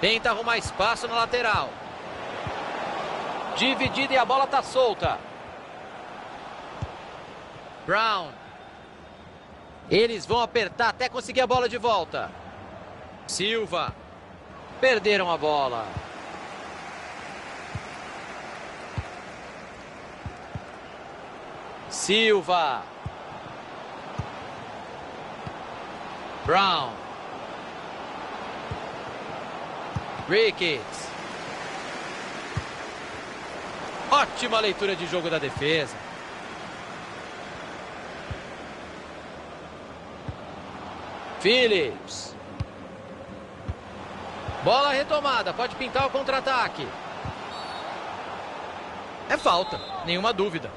Tenta arrumar espaço na lateral. Dividida e a bola tá solta. Brown. Eles vão apertar até conseguir a bola de volta. Silva. Perderam a bola. Silva. Brown. Ricketts. Ótima leitura de jogo da defesa. Phillips. Bola retomada, pode pintar o contra-ataque. É falta, nenhuma dúvida.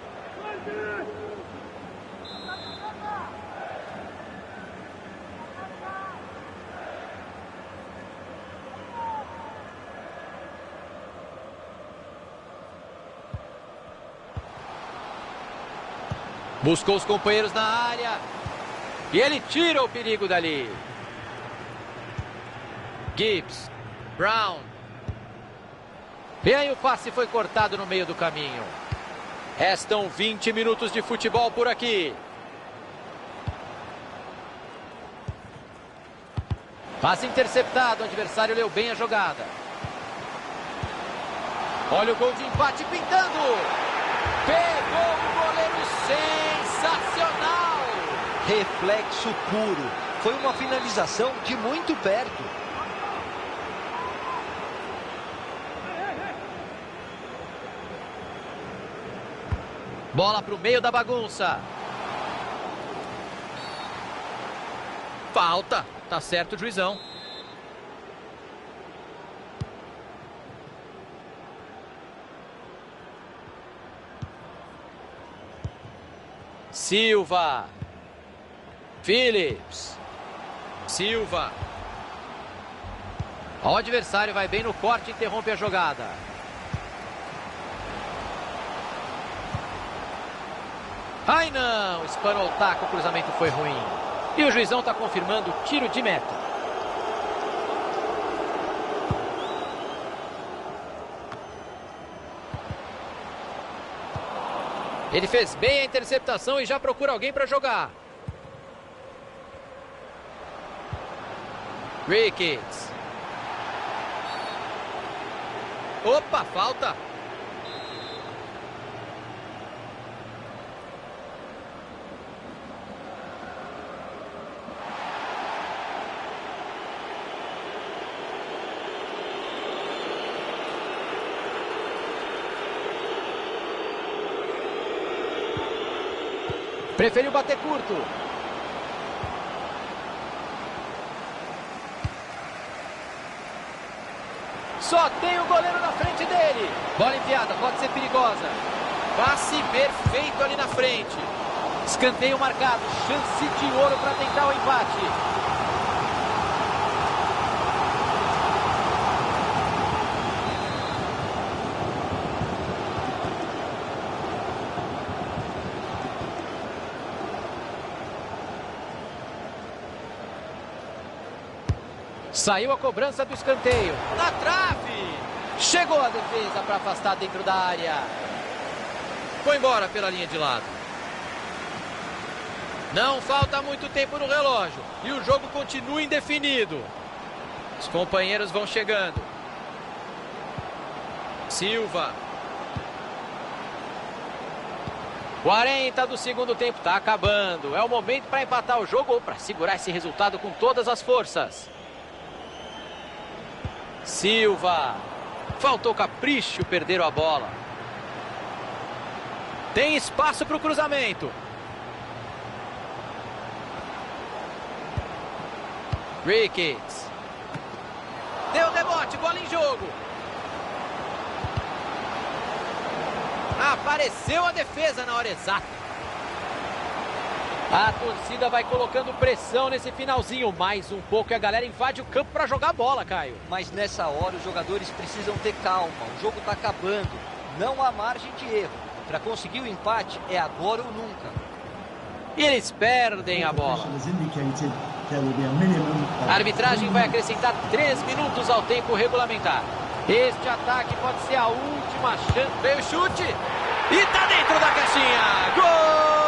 Buscou os companheiros na área. E ele tira o perigo dali. Gibbs. Brown. E aí o passe foi cortado no meio do caminho. Restam 20 minutos de futebol por aqui. Passe interceptado, o adversário leu bem a jogada. Olha o gol de empate pintando. Pegou o goleiro, sensacional. Reflexo puro. Foi uma finalização de muito perto. Bola para o meio da bagunça. Falta. Tá certo o juizão. Silva. Phillips. Silva. O adversário vai bem no corte e interrompe a jogada. Ai não, espanou o taco, o cruzamento foi ruim. E o juizão está confirmando o tiro de meta. Ele fez bem a interceptação e já procura alguém para jogar. Ricketts. Opa, falta. Preferiu bater curto. Só tem o goleiro na frente dele. Bola enfiada, pode ser perigosa. Passe perfeito ali na frente. Escanteio marcado, chance de ouro para tentar o empate. Saiu a cobrança do escanteio. Na trave! Chegou a defesa para afastar dentro da área. Foi embora pela linha de lado. Não falta muito tempo no relógio. E o jogo continua indefinido. Os companheiros vão chegando. Silva. 40 do segundo tempo, tá acabando. É o momento para empatar o jogo ou para segurar esse resultado com todas as forças. Silva. Faltou capricho, perderam a bola. Tem espaço para o cruzamento. Ricketts. Deu rebote, bola em jogo. Apareceu a defesa na hora exata. A torcida vai colocando pressão nesse finalzinho. Mais um pouco e a galera invade o campo para jogar bola, Caio. Mas nessa hora os jogadores precisam ter calma. O jogo está acabando. Não há margem de erro. Para conseguir o empate é agora ou nunca. E eles perdem a bola. A arbitragem vai acrescentar 3 minutos ao tempo regulamentar. Este ataque pode ser a última chance. Veio o chute e tá dentro da caixinha. Gol!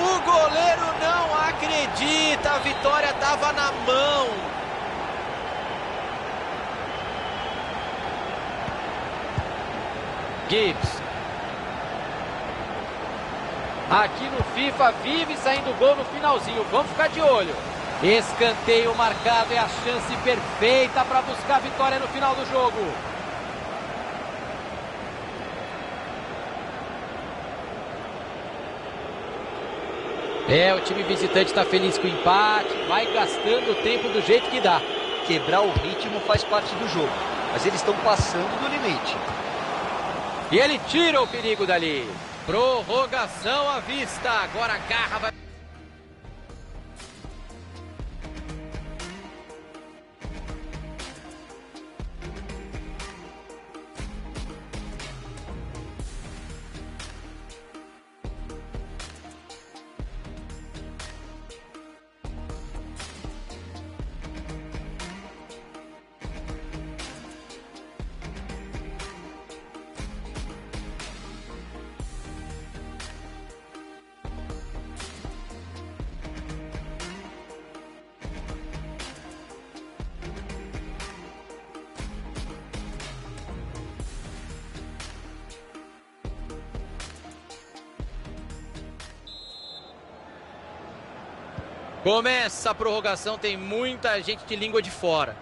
O goleiro não acredita. A vitória tava na mão. Gibbs. Aqui no FIFA vive saindo gol no finalzinho. Vamos ficar de olho. Escanteio marcado é a chance perfeita para buscar a vitória no final do jogo. O time visitante está feliz com o empate. Vai gastando o tempo do jeito que dá. Quebrar o ritmo faz parte do jogo. Mas eles estão passando do limite. E ele tira o perigo dali. Prorrogação à vista. Agora a garra vai... Começa a prorrogação, tem muita gente de língua de fora.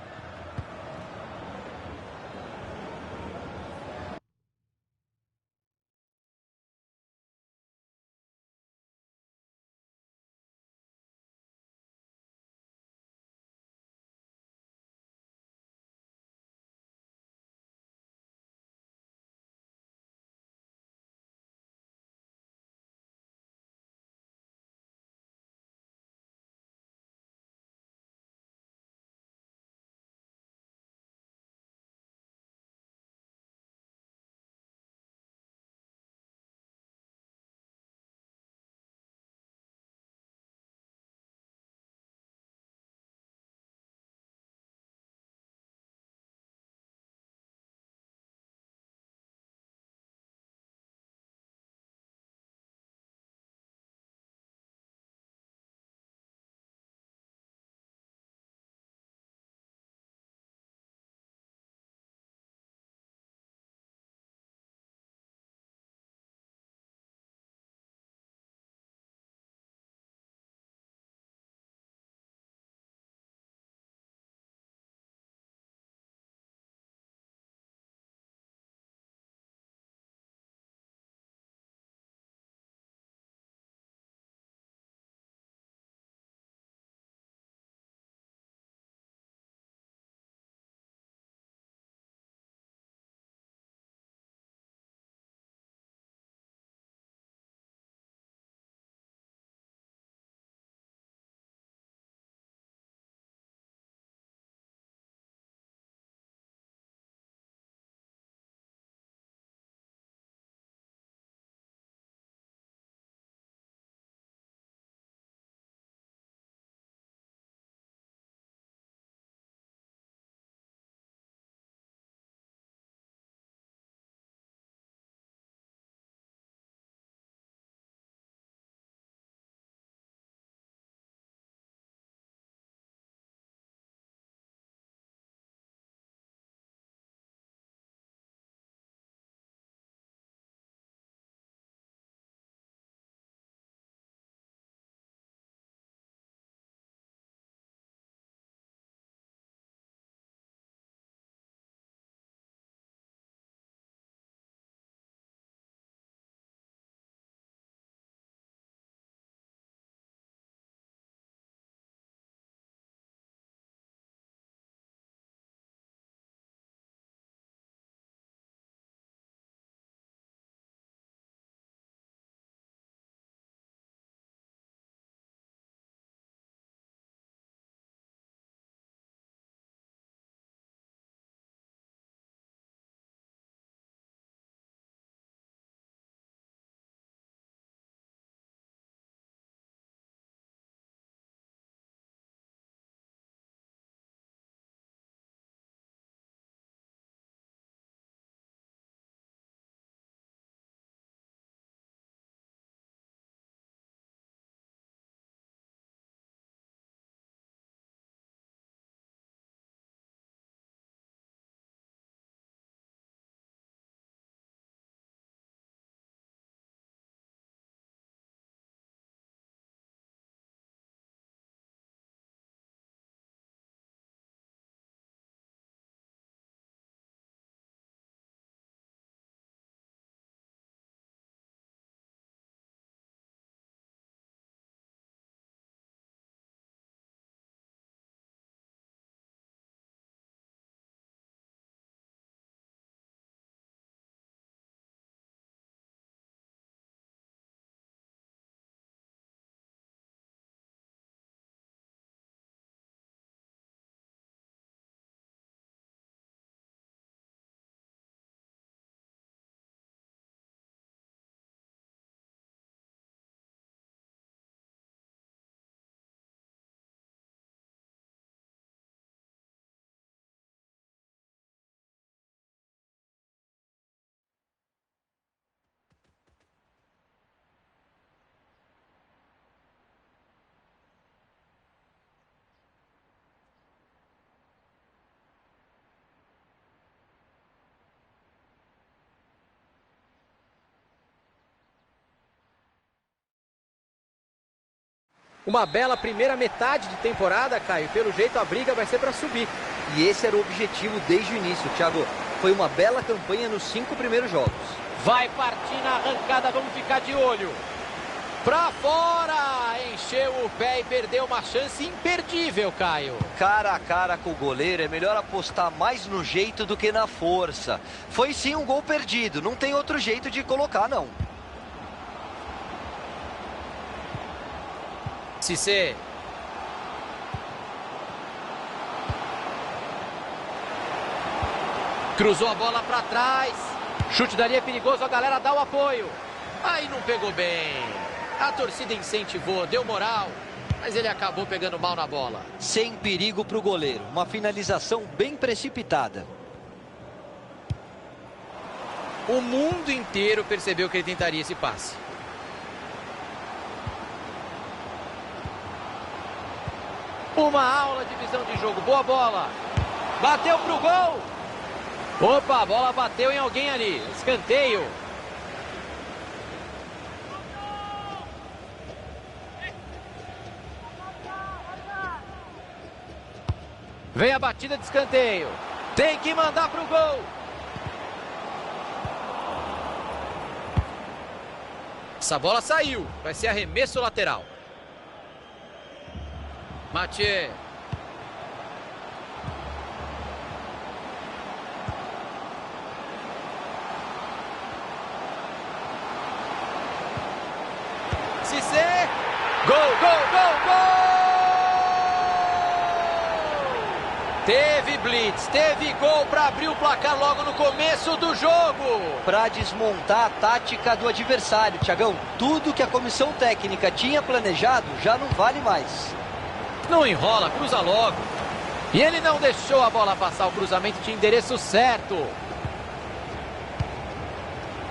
Uma bela primeira metade de temporada, Caio. Pelo jeito a briga vai ser para subir. E esse era o objetivo desde o início, Thiago. Foi uma bela campanha nos 5 primeiros jogos. Vai partir na arrancada, vamos ficar de olho. Pra fora! Encheu o pé e perdeu uma chance imperdível, Caio. Cara a cara com o goleiro, é melhor apostar mais no jeito do que na força. Foi sim um gol perdido, não tem outro jeito de colocar, não. Cissé. Cruzou a bola pra trás. Chute dali é perigoso, a galera dá o apoio. Aí não pegou bem. A torcida incentivou, deu moral, mas ele acabou pegando mal na bola. Sem perigo para o goleiro, uma finalização bem precipitada. O mundo inteiro percebeu que ele tentaria esse passe. Uma aula de visão de jogo, boa bola. Bateu pro gol. Opa, a bola bateu em alguém ali, escanteio. Vem a batida de escanteio. Tem que mandar pro gol. Essa bola saiu. Vai ser arremesso lateral. Mathieu. Cissé. Gol, gol, gol, gol! Teve blitz, teve gol para abrir o placar logo no começo do jogo. Para desmontar a tática do adversário, Thiagão. Tudo que a comissão técnica tinha planejado já não vale mais. Não enrola, cruza logo. E ele não deixou a bola passar, o cruzamento tinha endereço certo.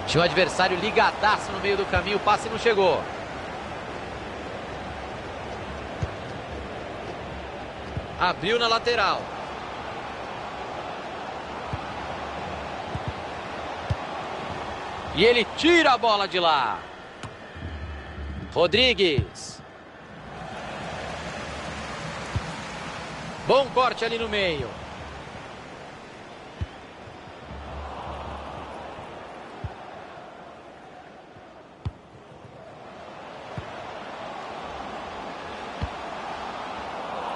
Tinha o adversário ligadaço no meio do caminho, o passe não chegou. Abriu na lateral. E ele tira a bola de lá. Rodrigues. Bom corte ali no meio.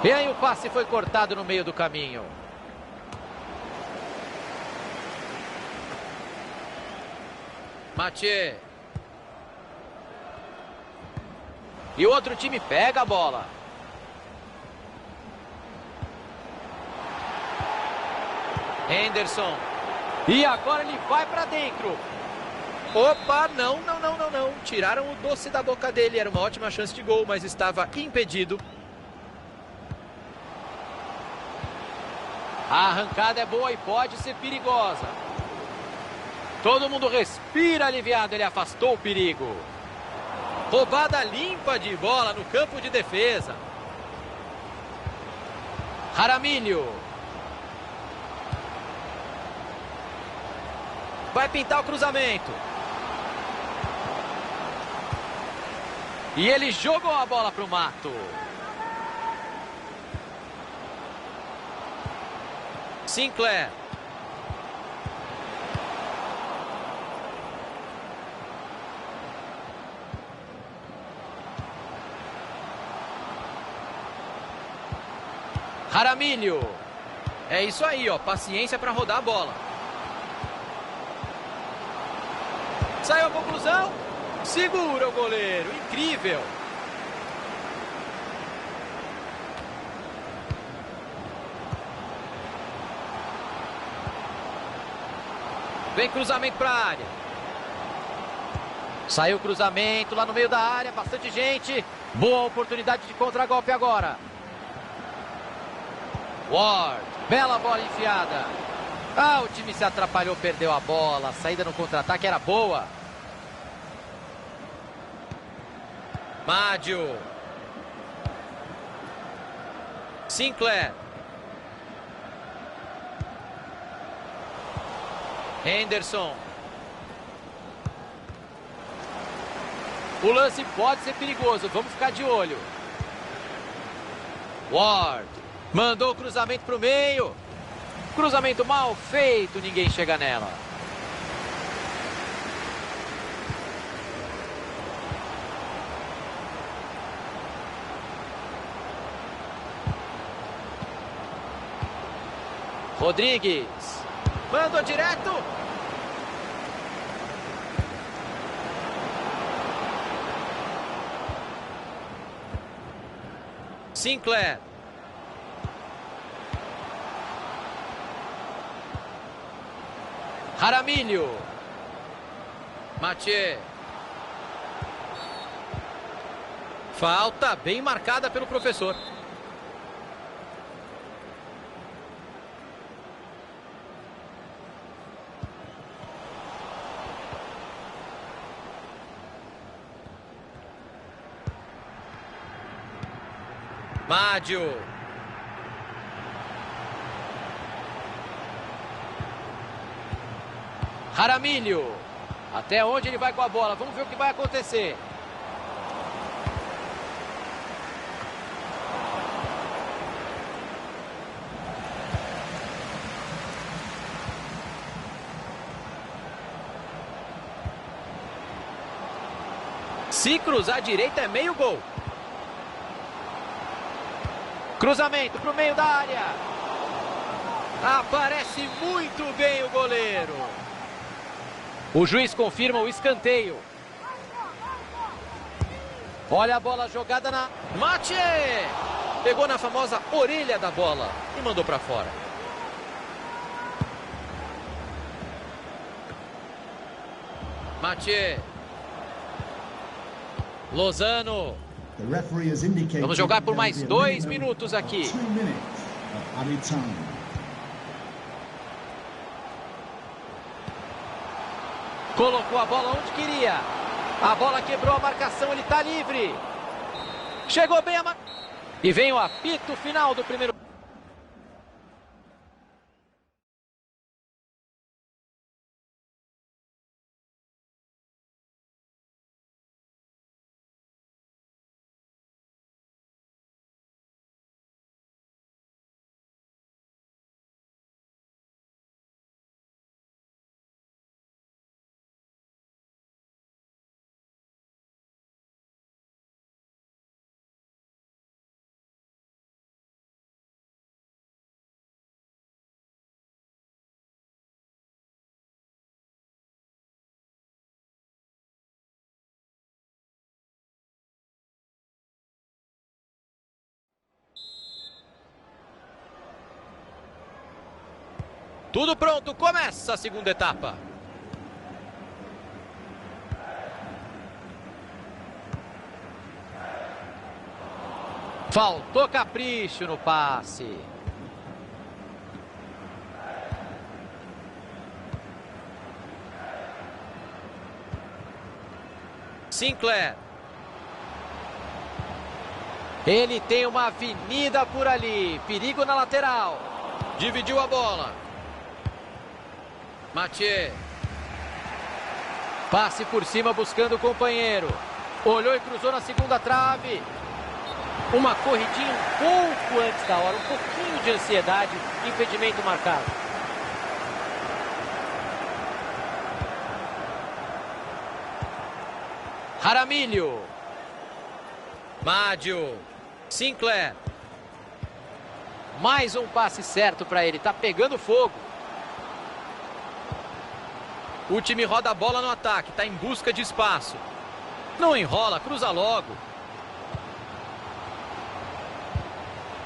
E aí o passe foi cortado no meio do caminho. Mathieu. E o outro time pega a bola. Henderson. E agora ele vai para dentro. Opa, não. Tiraram o doce da boca dele. Era uma ótima chance de gol, mas estava impedido. A arrancada é boa e pode ser perigosa. Todo mundo respira aliviado, ele afastou o perigo. Roubada limpa de bola no campo de defesa. Jaramillo. Vai pintar o cruzamento. E ele jogou a bola para o mato. Sinclair. Jaramillo. É isso aí, ó. Paciência para rodar a bola. Saiu a conclusão. Segura o goleiro. Incrível. Vem cruzamento para a área. Saiu o cruzamento lá no meio da área. Bastante gente. Boa oportunidade de contragolpe agora. Ward. Bela bola enfiada. Ah, o time se atrapalhou, perdeu a bola. A saída no contra-ataque era boa. Mádio. Sinclair. Henderson. O lance pode ser perigoso, vamos ficar de olho. Ward mandou o cruzamento para o meio. Cruzamento mal feito, ninguém chega nela. Rodrigues mandou direto. Sinclair. Jaramillo. Mathieu. Falta bem marcada pelo professor. Mádio. Jaramillo. Até onde ele vai com a bola? Vamos ver o que vai acontecer. Se cruzar à direita é meio gol. Cruzamento para o meio da área. Aparece muito bem o goleiro. O juiz confirma o escanteio. Olha a bola jogada na... Mathieu! Pegou na famosa orelha da bola e mandou para fora. Mathieu. Lozano. Vamos jogar por mais 2 minutos aqui. Colocou a bola onde queria. A bola quebrou a marcação, ele está livre. Chegou bem a... E vem o apito final do primeiro. Tudo pronto, começa a segunda etapa. Faltou capricho no passe. Sinclair. Ele tem uma avenida por ali. Perigo na lateral. Dividiu a bola. Mathieu. Passe por cima buscando o companheiro. Olhou e cruzou na segunda trave. Uma corridinha um pouco antes da hora. Um pouquinho de ansiedade. Impedimento marcado. Jaramillo. Mádio. Sinclair. Mais um passe certo para ele. Tá pegando fogo. O time roda a bola no ataque. Está em busca de espaço. Não enrola, cruza logo.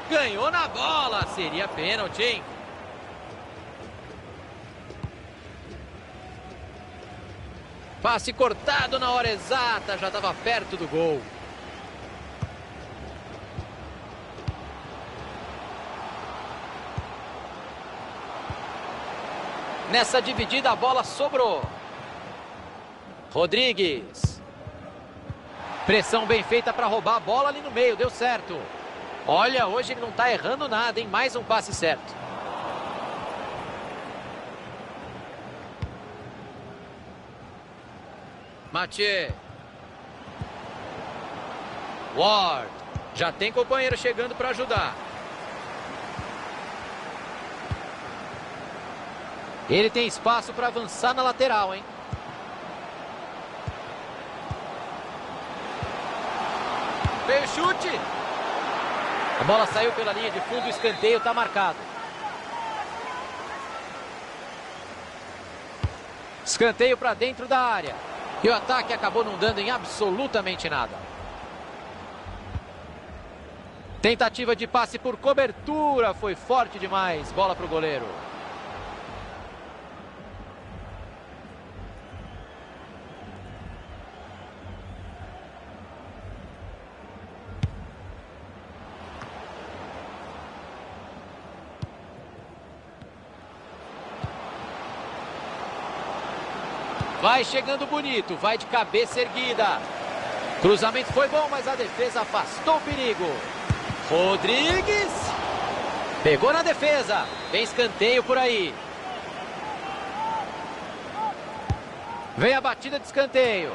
Ganhou na bola. Seria pênalti, hein? Passe cortado na hora exata. Já estava perto do gol. Nessa dividida a bola sobrou. Rodrigues. Pressão bem feita para roubar a bola ali no meio. Deu certo. Olha, hoje ele não está errando nada, hein? Mais um passe certo. Mathieu. Ward. Já tem companheiro chegando para ajudar. Ele tem espaço para avançar na lateral, hein? Veio o chute. A bola saiu pela linha de fundo, o escanteio está marcado. Escanteio para dentro da área. E o ataque acabou não dando em absolutamente nada. Tentativa de passe por cobertura. Foi forte demais. Bola para o goleiro. Vai chegando bonito, vai de cabeça erguida. Cruzamento foi bom, mas a defesa afastou o perigo. Rodrigues. Pegou na defesa. Tem escanteio por aí. Vem a batida de escanteio.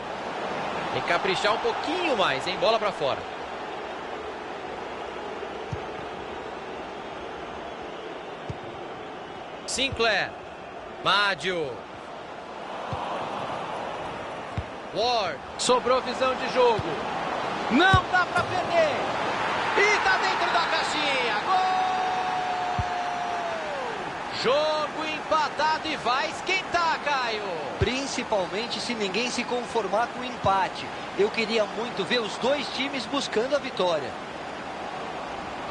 Tem que caprichar um pouquinho mais, hein? Bola pra fora. Sinclair. Mádio. Ward. Sobrou visão de jogo. Não dá pra perder. E tá dentro da caixinha. Gol! Jogo empatado e vai esquentar, Caio. Principalmente se ninguém se conformar com o empate. Eu queria muito ver os dois times buscando a vitória.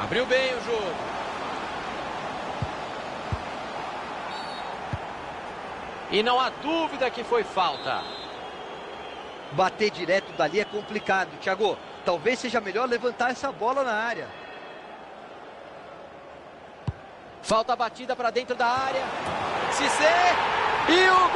Abriu bem o jogo. E não há dúvida que foi falta. Bater direto dali é complicado, Thiago. Talvez seja melhor levantar essa bola na área. Falta a batida para dentro da área. Cissé. E o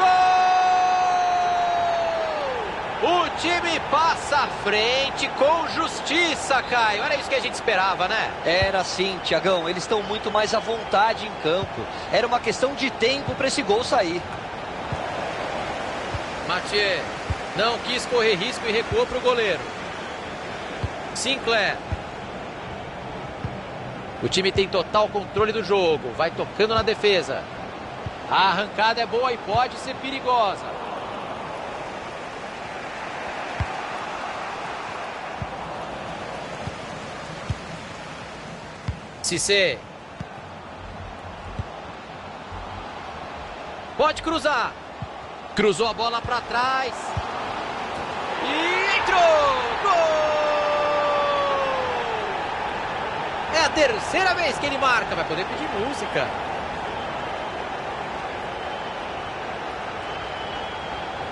gol! O time passa à frente com justiça, Caio. Era isso que a gente esperava, né? Era sim, Thiagão. Eles estão muito mais à vontade em campo. Era uma questão de tempo para esse gol sair. Mathieu não quis correr risco e recuou para o goleiro. Sinclair. O time tem total controle do jogo. Vai tocando na defesa. A arrancada é boa e pode ser perigosa. Cissé. Pode cruzar. Cruzou a bola para trás. E entrou! Gol! É a terceira vez que ele marca. Vai poder pedir música.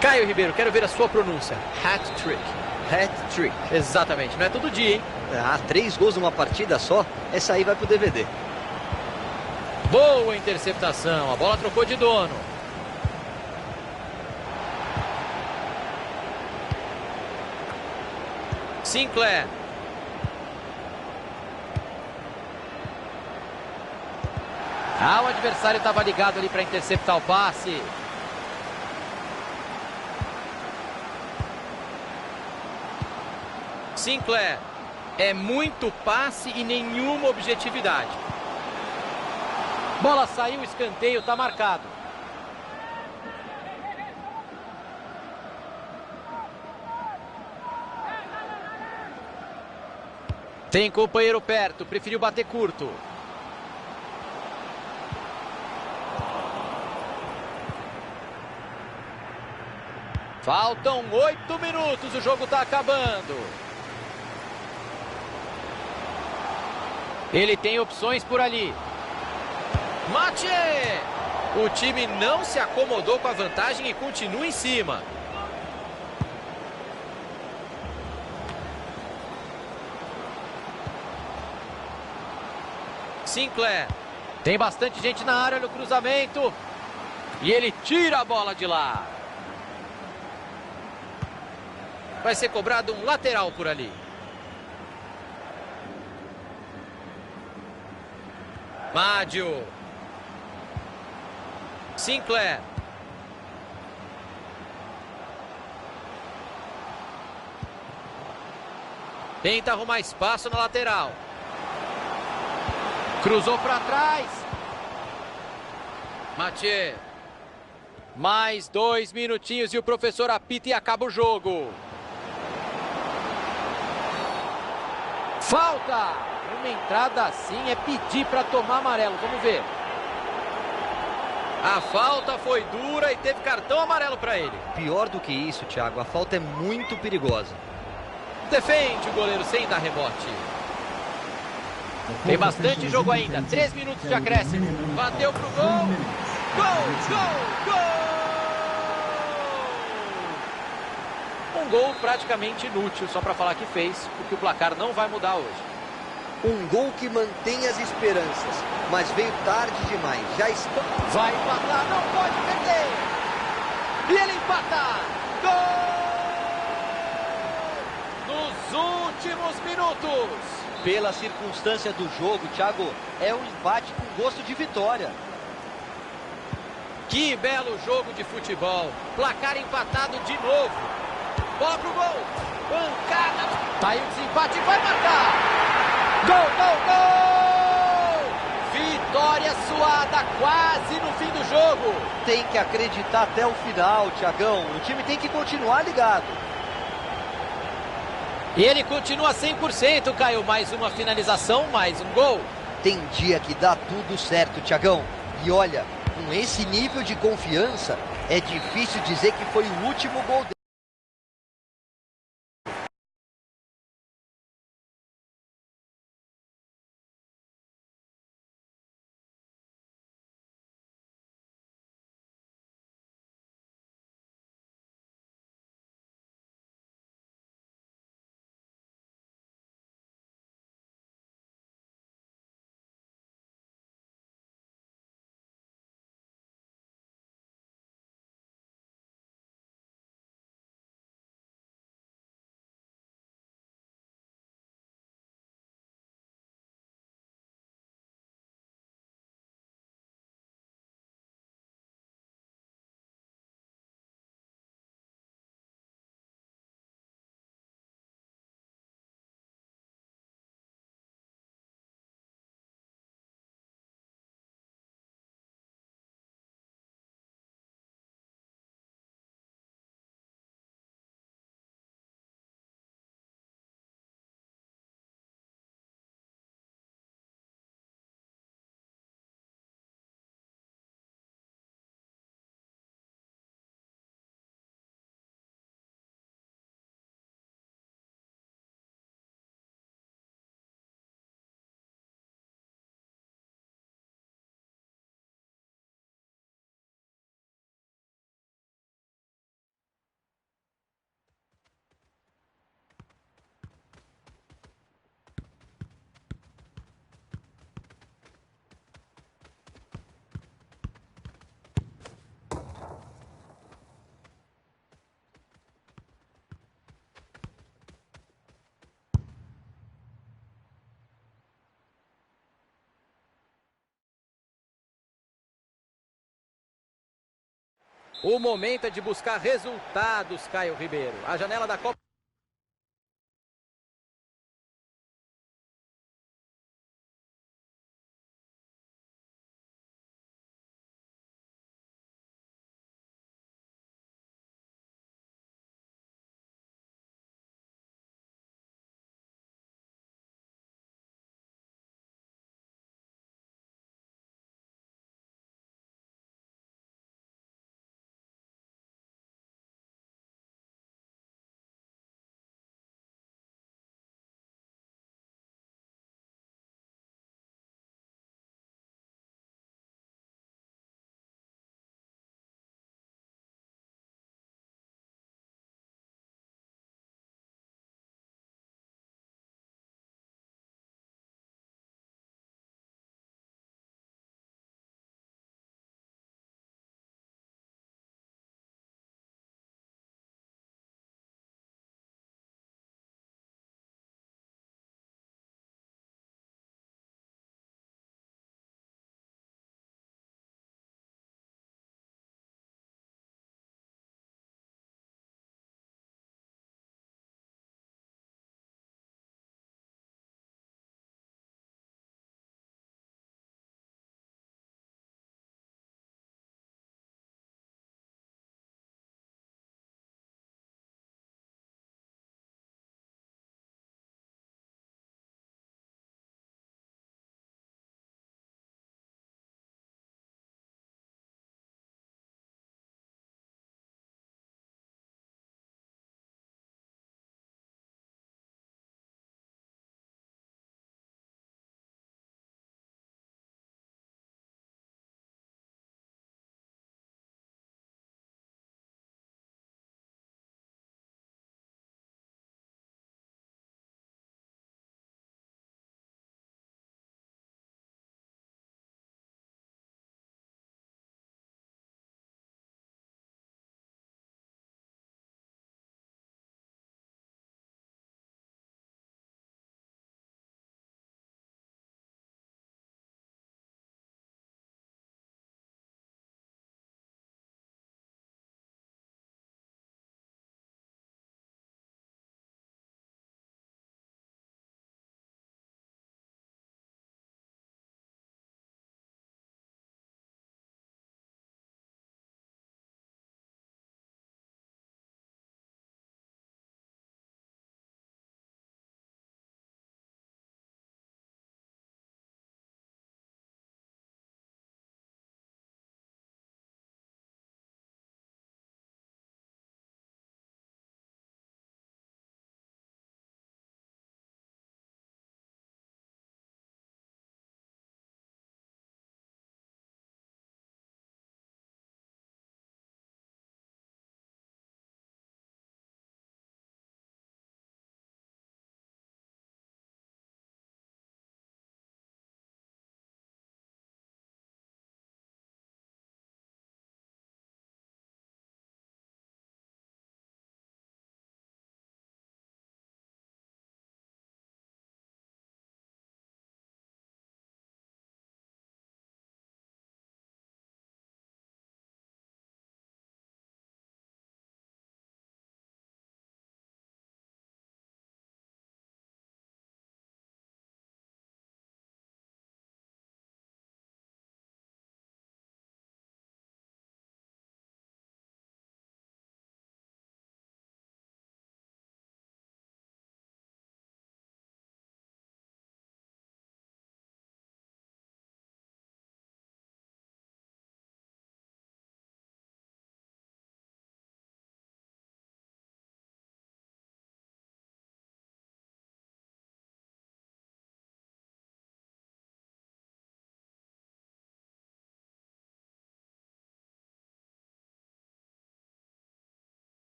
Caio Ribeiro, quero ver a sua pronúncia. Hat-trick. Hat-trick. Exatamente, não é todo dia, hein? 3 gols numa partida só, essa aí vai pro DVD. Boa interceptação, a bola trocou de dono. Sinclair. O adversário estava ligado ali para interceptar o passe. Sinclair. É muito passe e nenhuma objetividade. Bola saiu, escanteio, está marcado. Tem companheiro perto, preferiu bater curto. Faltam 8 minutos, o jogo está acabando. Ele tem opções por ali. Mathieu! O time não se acomodou com a vantagem e continua em cima. Sinclair. Tem bastante gente na área no cruzamento. E ele tira a bola de lá. Vai ser cobrado um lateral por ali. Mádio. Sinclair. Tenta arrumar espaço na lateral. Cruzou para trás. Mathieu. Mais 2 minutinhos e o professor apita e acaba o jogo. Falta! Uma entrada assim é pedir para tomar amarelo. Vamos ver. A falta foi dura e teve cartão amarelo para ele. Pior do que isso, Thiago, a falta é muito perigosa. Defende o goleiro sem dar rebote. Tem bastante jogo ainda. 3 minutos de acréscimo. Bateu pro gol. Gol, gol, gol! Um gol praticamente inútil, só para falar que fez, porque o placar não vai mudar hoje. Um gol que mantém as esperanças, mas veio tarde demais. Já está... Vai empatar, não pode perder. E ele empata. Gol! Nos últimos minutos. Pela circunstância do jogo, Thiago, é um empate com gosto de vitória. Que belo jogo de futebol. Placar empatado de novo. Bola pro gol. Pancada. Tá aí o desempate e vai marcar. Gol, gol, gol! Vitória suada quase no fim do jogo. Tem que acreditar até o final, Thiagão. O time tem que continuar ligado. E ele continua 100%, Caio. Mais uma finalização, mais um gol. Tem dia que dá tudo certo, Thiagão. E olha, com esse nível de confiança, é difícil dizer que foi o último gol dele. O momento é de buscar resultados, Caio Ribeiro. A janela da Copa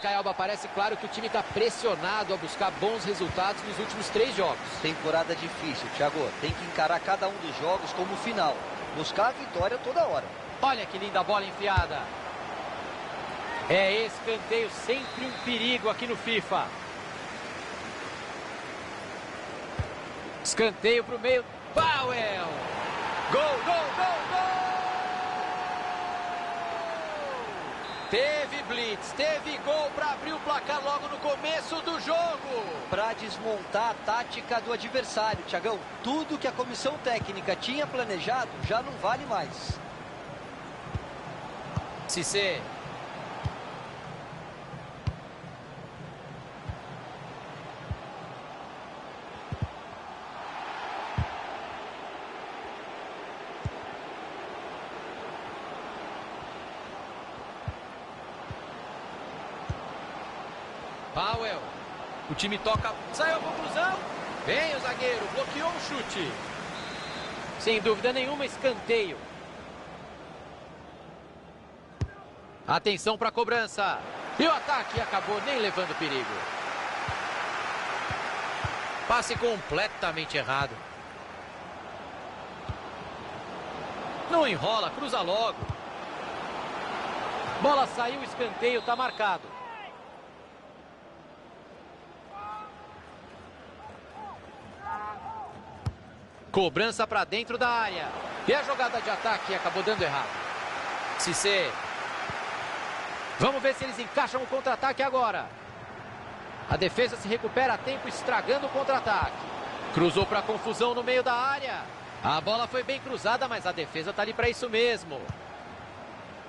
Caialba, parece claro que o time está pressionado a buscar bons resultados nos últimos 3 jogos. Temporada difícil, Thiago. Tem que encarar cada um dos jogos como final. Buscar a vitória toda hora. Olha que linda bola enfiada. É escanteio, sempre um perigo aqui no FIFA. Escanteio para o meio. Powell. Gol, gol, gol, gol! Teve blitz, teve gol para abrir o placar logo no começo do jogo. Para desmontar a tática do adversário, Thiagão. Tudo que a comissão técnica tinha planejado já não vale mais. Cissé. Powell. O time toca. Saiu a conclusão. Vem o zagueiro. Bloqueou o chute. Sem dúvida nenhuma, escanteio. Atenção para a cobrança. E o ataque acabou nem levando perigo. Passe completamente errado. Não enrola, cruza logo. Bola saiu, escanteio, está marcado. Cobrança para dentro da área. E a jogada de ataque acabou dando errado. Cissé. Vamos ver se eles encaixam o contra-ataque agora. A defesa se recupera a tempo, estragando o contra-ataque. Cruzou para confusão no meio da área. A bola foi bem cruzada, mas a defesa está ali para isso mesmo.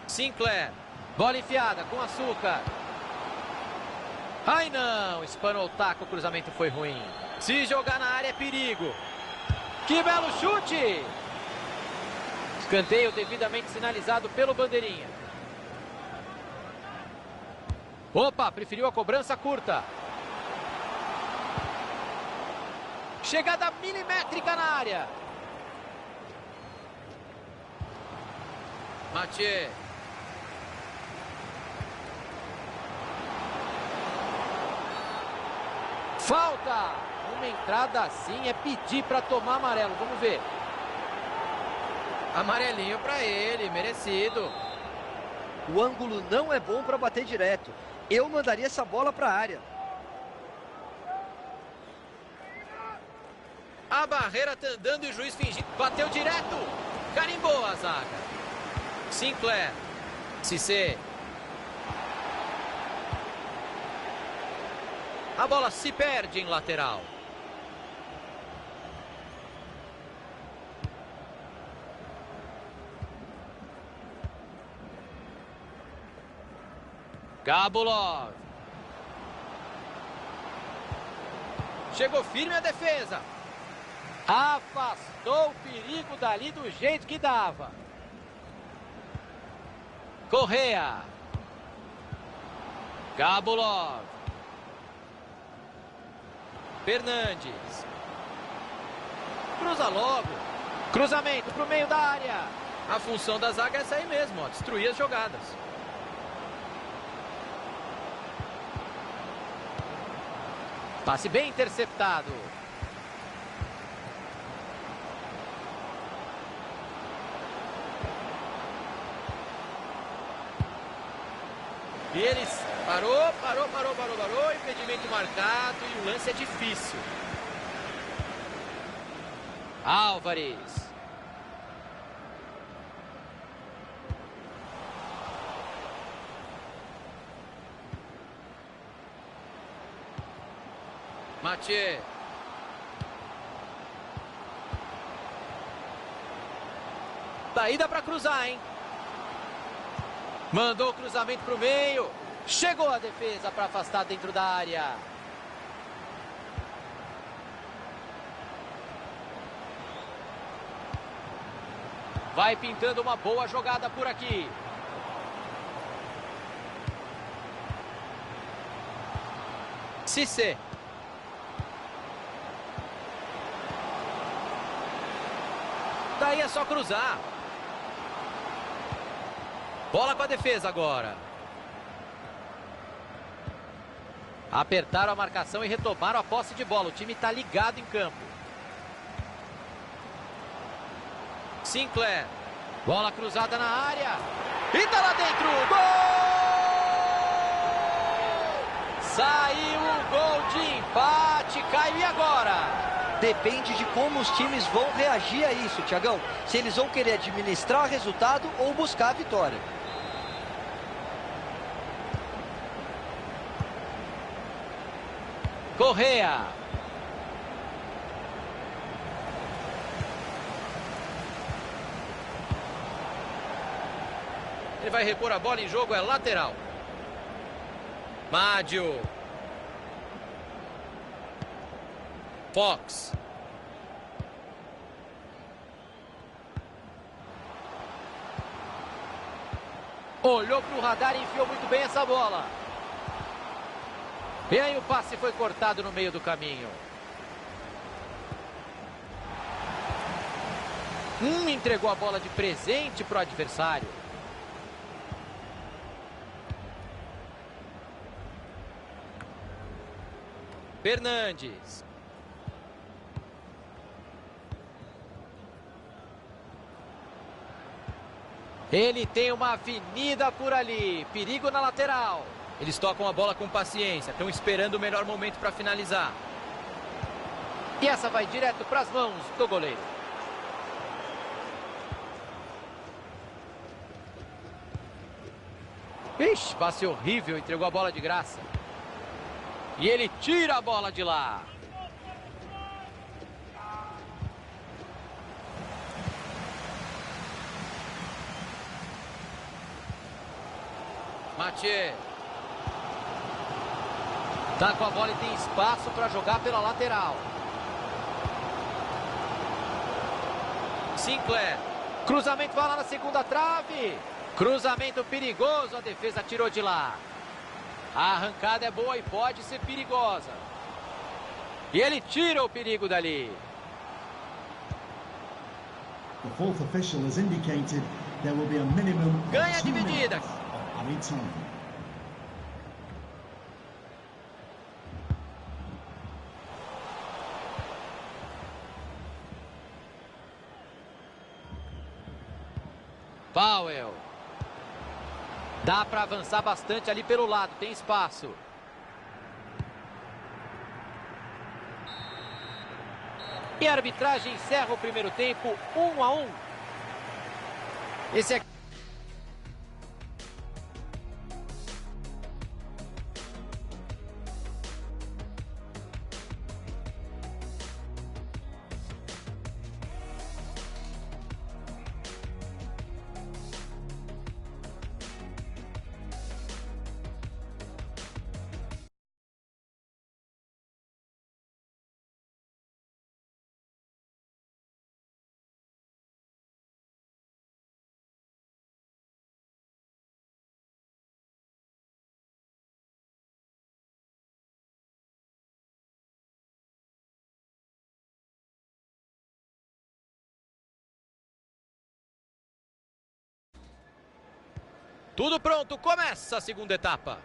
Sinclair. Bola enfiada com açúcar. Ai não, espanou o taco, o cruzamento foi ruim. Se jogar na área é perigo. Que belo chute! Escanteio devidamente sinalizado pelo bandeirinha. Opa, preferiu a cobrança curta. Chegada milimétrica na área. Mathieu. Falta! Uma entrada assim é pedir para tomar amarelo. Vamos ver. Amarelinho para ele, merecido. O ângulo não é bom para bater direto. Eu mandaria essa bola para a área. A barreira tá andando e o juiz fingindo. Bateu direto. Carimbou a zaga. Sinclair. Cissé. A bola se perde em lateral. Gabulov. Chegou firme a defesa. Afastou o perigo dali do jeito que dava. Correa. Gabulov. Fernandes. Cruza logo. Cruzamento para o meio da área. A função da zaga é essa aí mesmo, ó, destruir as jogadas. Passe bem interceptado. E eles... Parou. Impedimento marcado e o lance é difícil. Álvares. Mathieu. Saída para cruzar, hein? Mandou o cruzamento para o meio. Chegou a defesa para afastar dentro da área. Vai pintando uma boa jogada por aqui. Cissé. Daí é só cruzar. Bola com a defesa agora. Apertaram a marcação e retomaram a posse de bola. O time está ligado em campo. Sinclair. Bola cruzada na área. E tá lá dentro. Gol! Saiu o gol de empate. Caiu e agora? Depende de como os times vão reagir a isso, Thiagão. Se eles vão querer administrar o resultado ou buscar a vitória. Correa. Ele vai repor a bola em jogo, é lateral. Mádio. Fox. Olhou para o radar e enfiou muito bem essa bola. E aí o passe foi cortado no meio do caminho. Entregou a bola de presente para o adversário. Fernandes. Ele tem uma avenida por ali. Perigo na lateral. Eles tocam a bola com paciência. Estão esperando o melhor momento para finalizar. E essa vai direto para as mãos do goleiro. Ixi, passe horrível. Entregou a bola de graça. E ele tira a bola de lá. Mathieu. Tá com a bola e tem espaço para jogar pela lateral. Sinclair. Cruzamento vai lá na segunda trave. Cruzamento perigoso. A defesa tirou de lá. A arrancada é boa e pode ser perigosa. E ele tira o perigo dali. The fourth official has indicated there will be a minimum of Ganha 2 dividida. minutes of added time. Powell. Dá para avançar bastante ali pelo lado, tem espaço. E a arbitragem encerra o primeiro tempo 1-1. Esse aqui. Tudo pronto, começa a segunda etapa.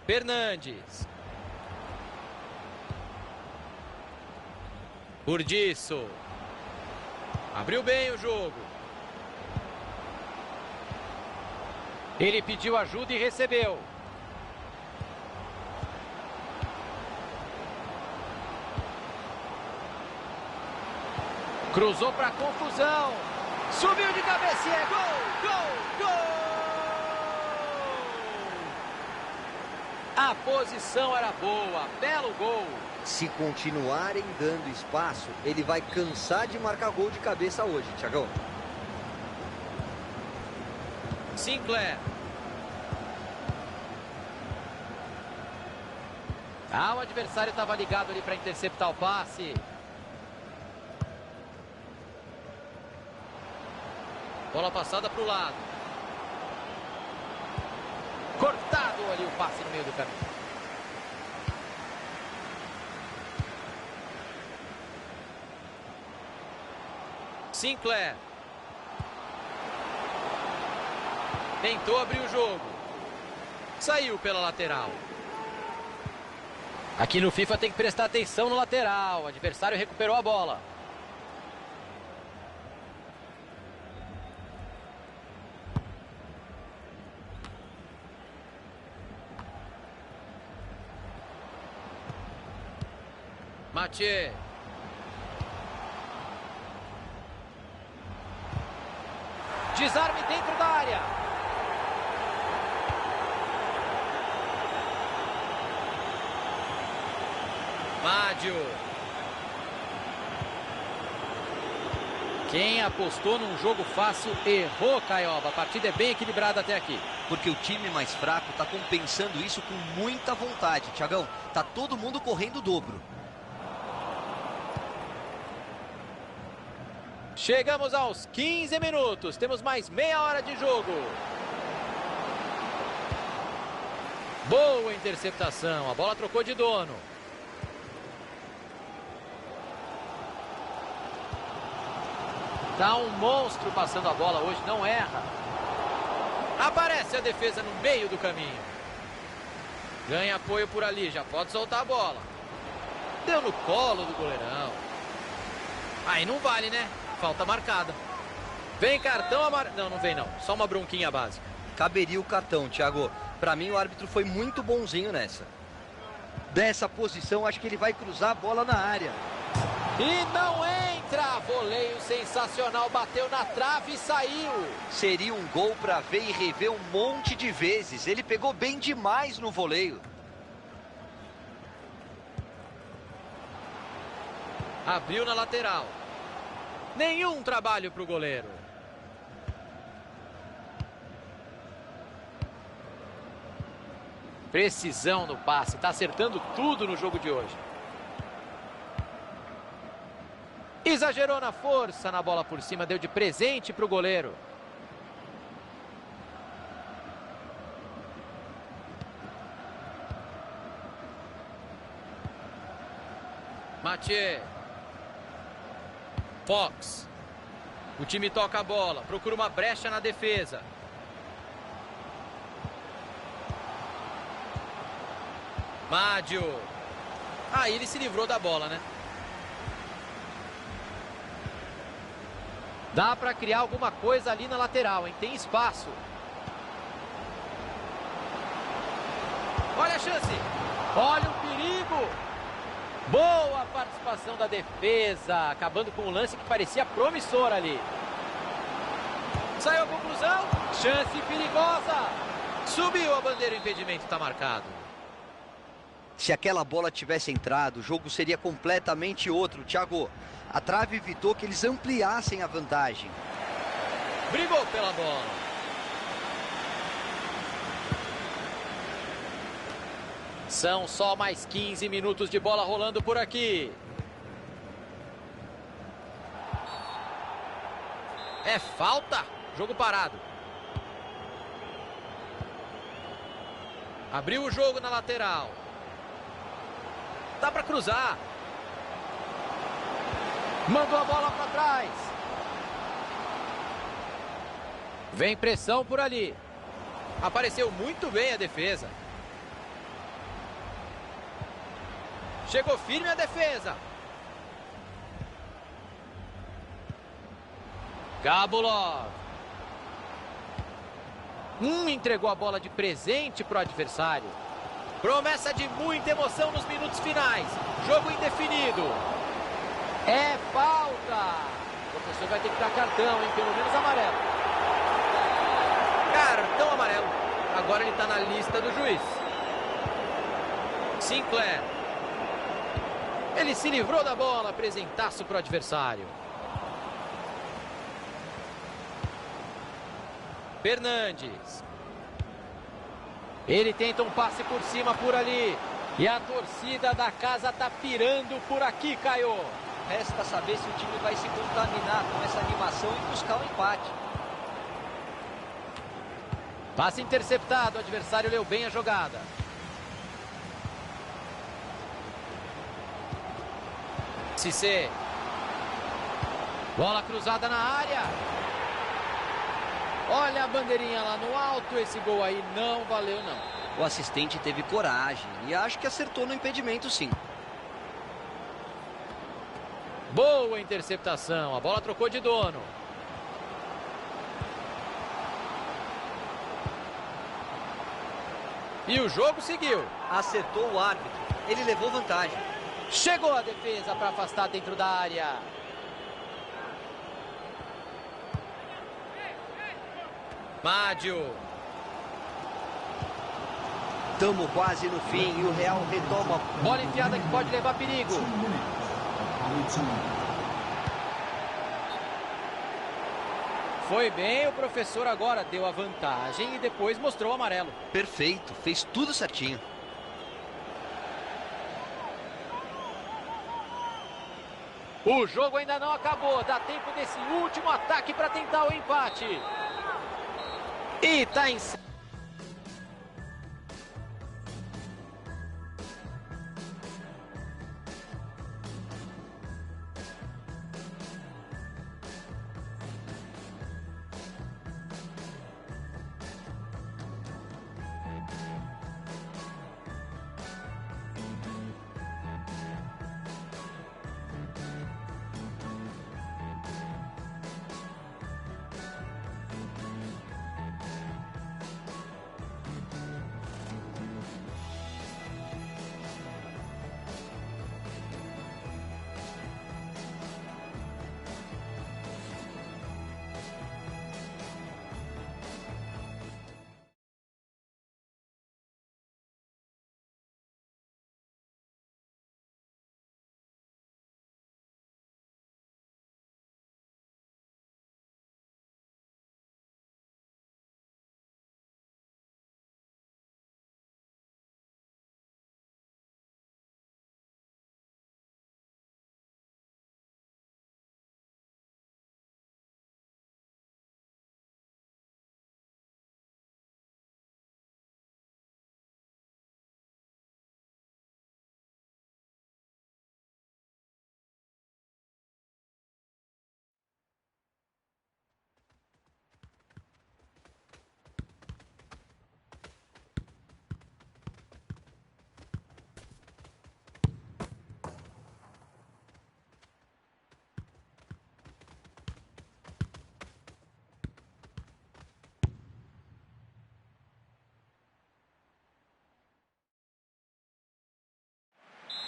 Fernandes. Burdiço. Abriu bem o jogo. Ele pediu ajuda e recebeu. Cruzou para confusão. Subiu de cabeça e é gol, gol, gol! A posição era boa, belo gol. Se continuarem dando espaço, ele vai cansar de marcar gol de cabeça hoje, Thiagão. Sinclair. O adversário estava ligado ali para interceptar o passe. Bola passada para o lado. Cortado ali o passe no meio do caminho. Sinclair. Tentou abrir o jogo. Saiu pela lateral. Aqui no FIFA tem que prestar atenção no lateral. O adversário recuperou a bola. Mathieu. Desarme dentro da área. Mádio. Quem apostou num jogo fácil errou, Caioba. A partida é bem equilibrada até aqui. Porque o time mais fraco está compensando isso com muita vontade, Thiagão. Tá todo mundo correndo o dobro. Chegamos aos 15 minutos. Temos mais meia hora de jogo. Boa interceptação. A bola trocou de dono. Tá um monstro passando a bola hoje. Não erra. Aparece a defesa no meio do caminho. Ganha apoio por ali. Já pode soltar a bola. Deu no colo do goleirão. Aí não vale, né? Falta marcada. Vem cartão amarelo. Não, não vem não. Só uma bronquinha básica. Caberia o cartão, Thiago. Pra mim o árbitro foi muito bonzinho nessa. Dessa posição, acho que ele vai cruzar a bola na área. E não entra. Voleio sensacional. Bateu na trave e saiu. Seria um gol pra ver e rever um monte de vezes. Ele pegou bem demais no voleio. Abriu na lateral. Nenhum trabalho para o goleiro. Precisão no passe. Está acertando tudo no jogo de hoje. Exagerou na força na bola por cima. Deu de presente para o goleiro. Mathieu. Fox. O time toca a bola. Procura uma brecha na defesa. Mádio. Aí ele se livrou da bola, né? Dá para criar alguma coisa ali na lateral, hein? Tem espaço. Olha a chance. Olha o perigo. Boa participação da defesa, acabando com um lance que parecia promissor ali. Saiu a conclusão, chance perigosa. Subiu a bandeira, o impedimento está marcado. Se aquela bola tivesse entrado, o jogo seria completamente outro, Thiago. A trave evitou que eles ampliassem a vantagem. Brigou pela bola. São só mais 15 minutos de bola rolando por aqui. É falta. Jogo parado. Abriu o jogo na lateral. Dá para cruzar. Mandou a bola para trás. Vem pressão por ali. Apareceu muito bem a defesa. Chegou firme a defesa. Gabulov. Entregou a bola de presente para o adversário. Promessa de muita emoção nos minutos finais. Jogo indefinido. É falta. O professor vai ter que dar cartão, hein? Pelo menos amarelo. Cartão amarelo. Agora ele está na lista do juiz. Sinclair. Ele se livrou da bola. Presentaço para o adversário. Fernandes. Ele tenta um passe por cima, por ali. E a torcida da casa tá pirando por aqui, Caio. Resta saber se o time vai se contaminar com essa animação e buscar um empate. Passe interceptado, o adversário leu bem a jogada. Cissé. Bola cruzada na área. Olha a bandeirinha lá no alto, esse gol aí não valeu não. O assistente teve coragem e acho que acertou no impedimento sim. Boa interceptação, a bola trocou de dono. E o jogo seguiu. Acertou o árbitro, ele levou vantagem. Chegou a defesa para afastar dentro da área. Mádio. Tamo quase no fim e o Real retoma. Bola enfiada que pode levar perigo. 2 minutes of added time. Foi bem, o professor agora deu a vantagem e depois mostrou o amarelo. Perfeito, fez tudo certinho. O jogo ainda não acabou, dá tempo desse último ataque para tentar o empate. E tá em...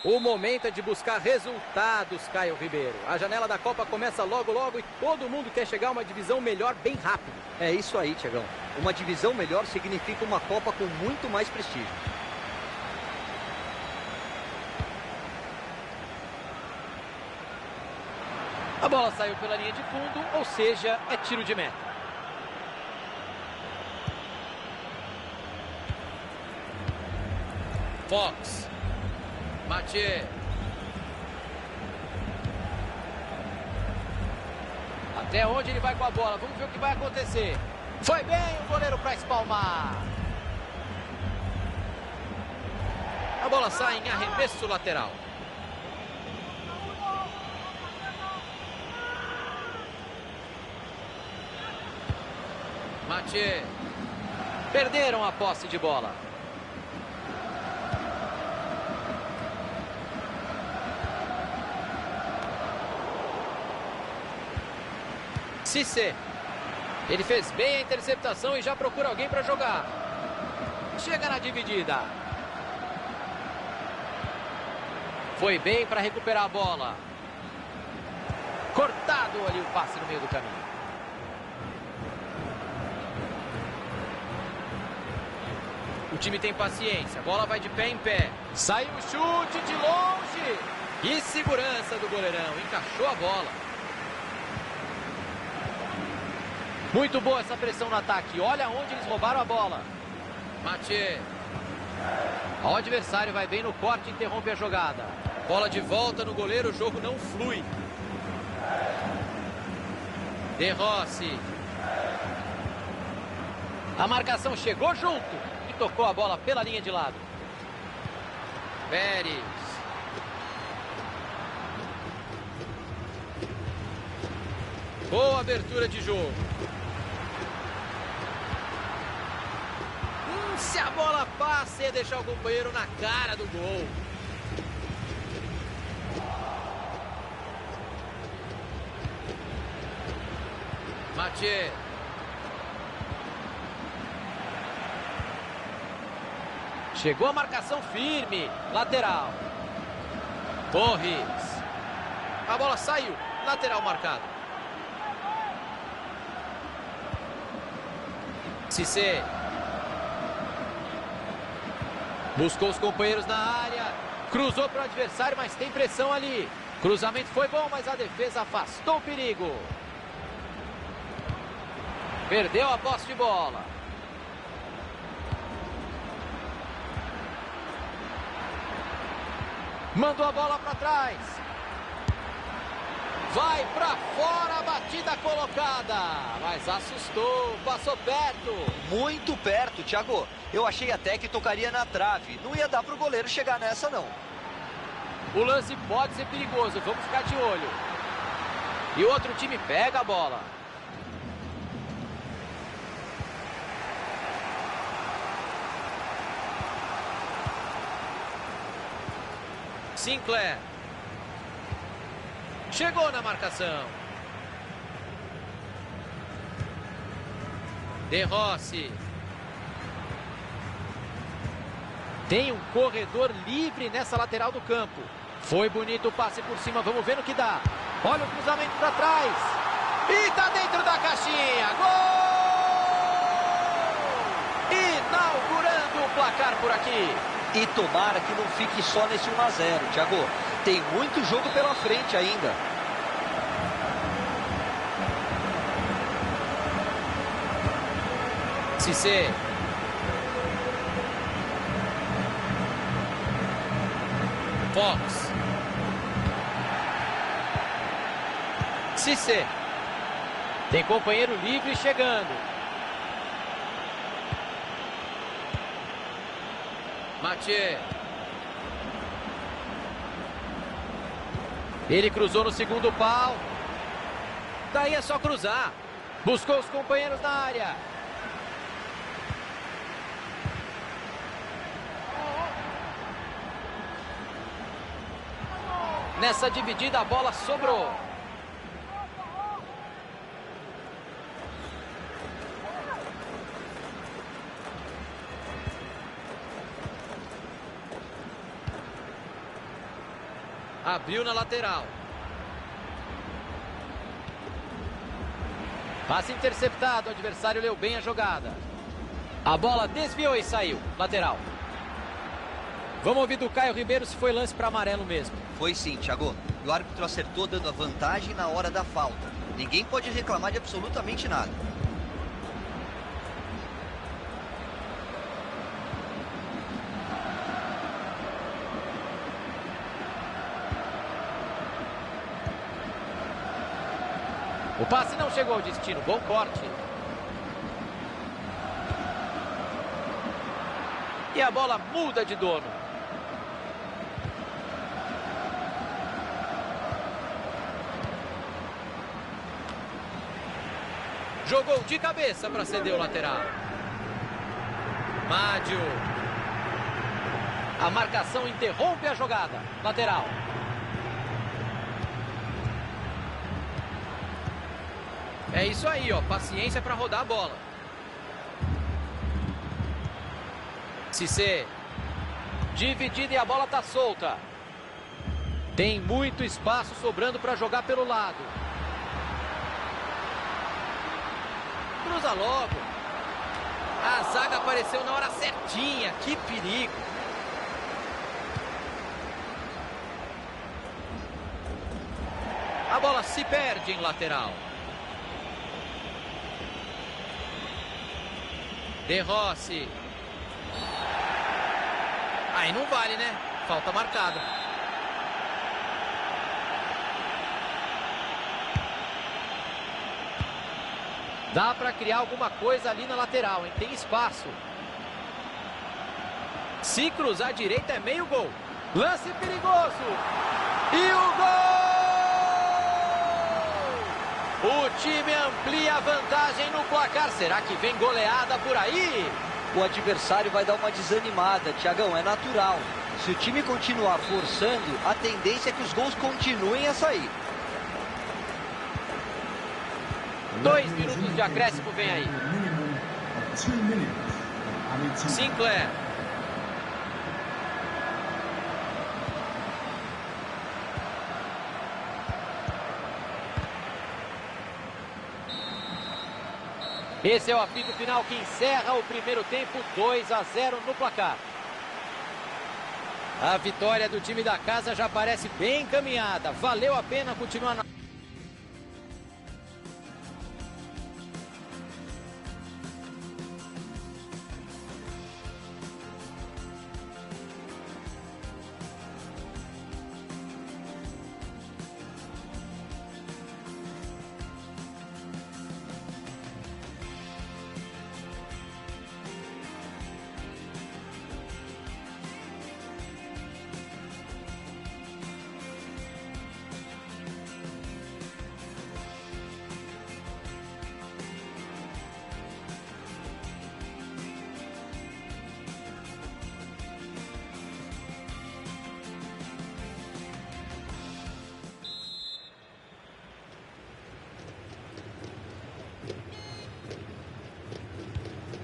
O momento é de buscar resultados, Caio Ribeiro. A janela da Copa começa logo, logo e todo mundo quer chegar a uma divisão melhor bem rápido. É isso aí, Tiagão. Uma divisão melhor significa uma Copa com muito mais prestígio. A bola saiu pela linha de fundo, ou seja, é tiro de meta. Fox. Mathieu. Até onde ele vai com a bola? Vamos ver o que vai acontecer. Foi bem o goleiro para espalmar. A bola sai em arremesso lateral. Mathieu. Perderam a posse de bola. Cissé. Ele fez bem a interceptação e já procura alguém para jogar. Chega na dividida. Foi bem para recuperar a bola. Cortado ali o passe no meio do caminho. O time tem paciência. A bola vai de pé em pé. Saiu o chute de longe. E segurança do goleirão. Encaixou a bola. Muito boa essa pressão no ataque. Olha onde eles roubaram a bola. Mathieu. O adversário vai bem no corte e interrompe a jogada. Bola de volta no goleiro, o jogo não flui. De Rossi. A marcação chegou junto e tocou a bola pela linha de lado. Pérez. Boa abertura de jogo. Se a bola passa, ia deixar o companheiro na cara do gol. Mathieu. Chegou a marcação firme. Lateral. Torres. A bola saiu. Lateral marcado. Cissé. Buscou os companheiros na área. Cruzou para o adversário, mas tem pressão ali. Cruzamento foi bom, mas a defesa afastou o perigo. Perdeu a posse de bola. Mandou a bola para trás. Vai para fora, a batida colocada. Mas assustou, passou perto. Muito perto, Thiago. Eu achei até que tocaria na trave. Não ia dar para o goleiro chegar nessa, não. O lance pode ser perigoso, vamos ficar de olho. E o outro time pega a bola. Sinclair. Chegou na marcação. De Rossi. Tem um corredor livre nessa lateral do campo. Foi bonito o passe por cima, vamos ver no que dá. Olha o cruzamento para trás. E tá dentro da caixinha. Gol! Inaugurando o placar por aqui. E tomara que não fique só nesse 1 a 0, Thiago. Tem muito jogo pela frente ainda. Cissé. Fox. Cissé. Tem companheiro livre chegando. Mathieu. Ele cruzou no segundo pau. Daí é só cruzar. Buscou os companheiros na área. Nessa dividida a bola sobrou. Abriu na lateral. Passe interceptado, o adversário leu bem a jogada. A bola desviou e saiu. Lateral. Vamos ouvir do Caio Ribeiro se foi lance para amarelo mesmo. Foi sim, Thiago. E o árbitro acertou dando a vantagem na hora da falta. Ninguém pode reclamar de absolutamente nada. O passe não chegou ao destino. Bom corte. E a bola muda de dono. Jogou de cabeça para ceder o lateral. Mádio. A marcação interrompe a jogada. Lateral. É isso aí, ó. Paciência para rodar a bola. Cissé. Dividida e a bola tá solta. Tem muito espaço sobrando para jogar pelo lado. Cruza logo. A zaga apareceu na hora certinha. Que perigo. A bola se perde em lateral. De Rossi. Aí não vale, né? Falta marcada. Dá para criar alguma coisa ali na lateral, hein? Tem espaço. Se cruzar à direita é meio gol. Lance perigoso. E o gol! O time amplia a vantagem no placar. Será que vem goleada por aí? o adversário vai dar uma desanimada, Thiagão, é natural. Se o time continuar forçando, a tendência é que os gols continuem a sair. 2 minutos de acréscimo vem aí. Sinclair. Esse é o apito final que encerra o primeiro tempo, 2-0 no placar. A vitória do time da casa já parece bem encaminhada. Valeu a pena continuar na...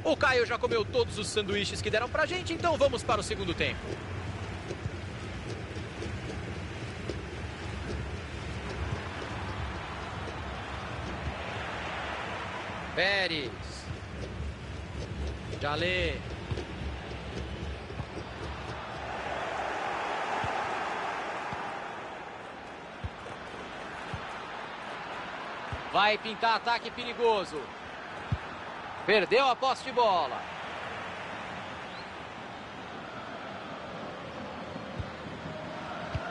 O Caio já comeu todos os sanduíches que deram pra gente, então vamos para o segundo tempo. Pérez. Jalê. Vai pintar ataque perigoso. Perdeu a posse de bola.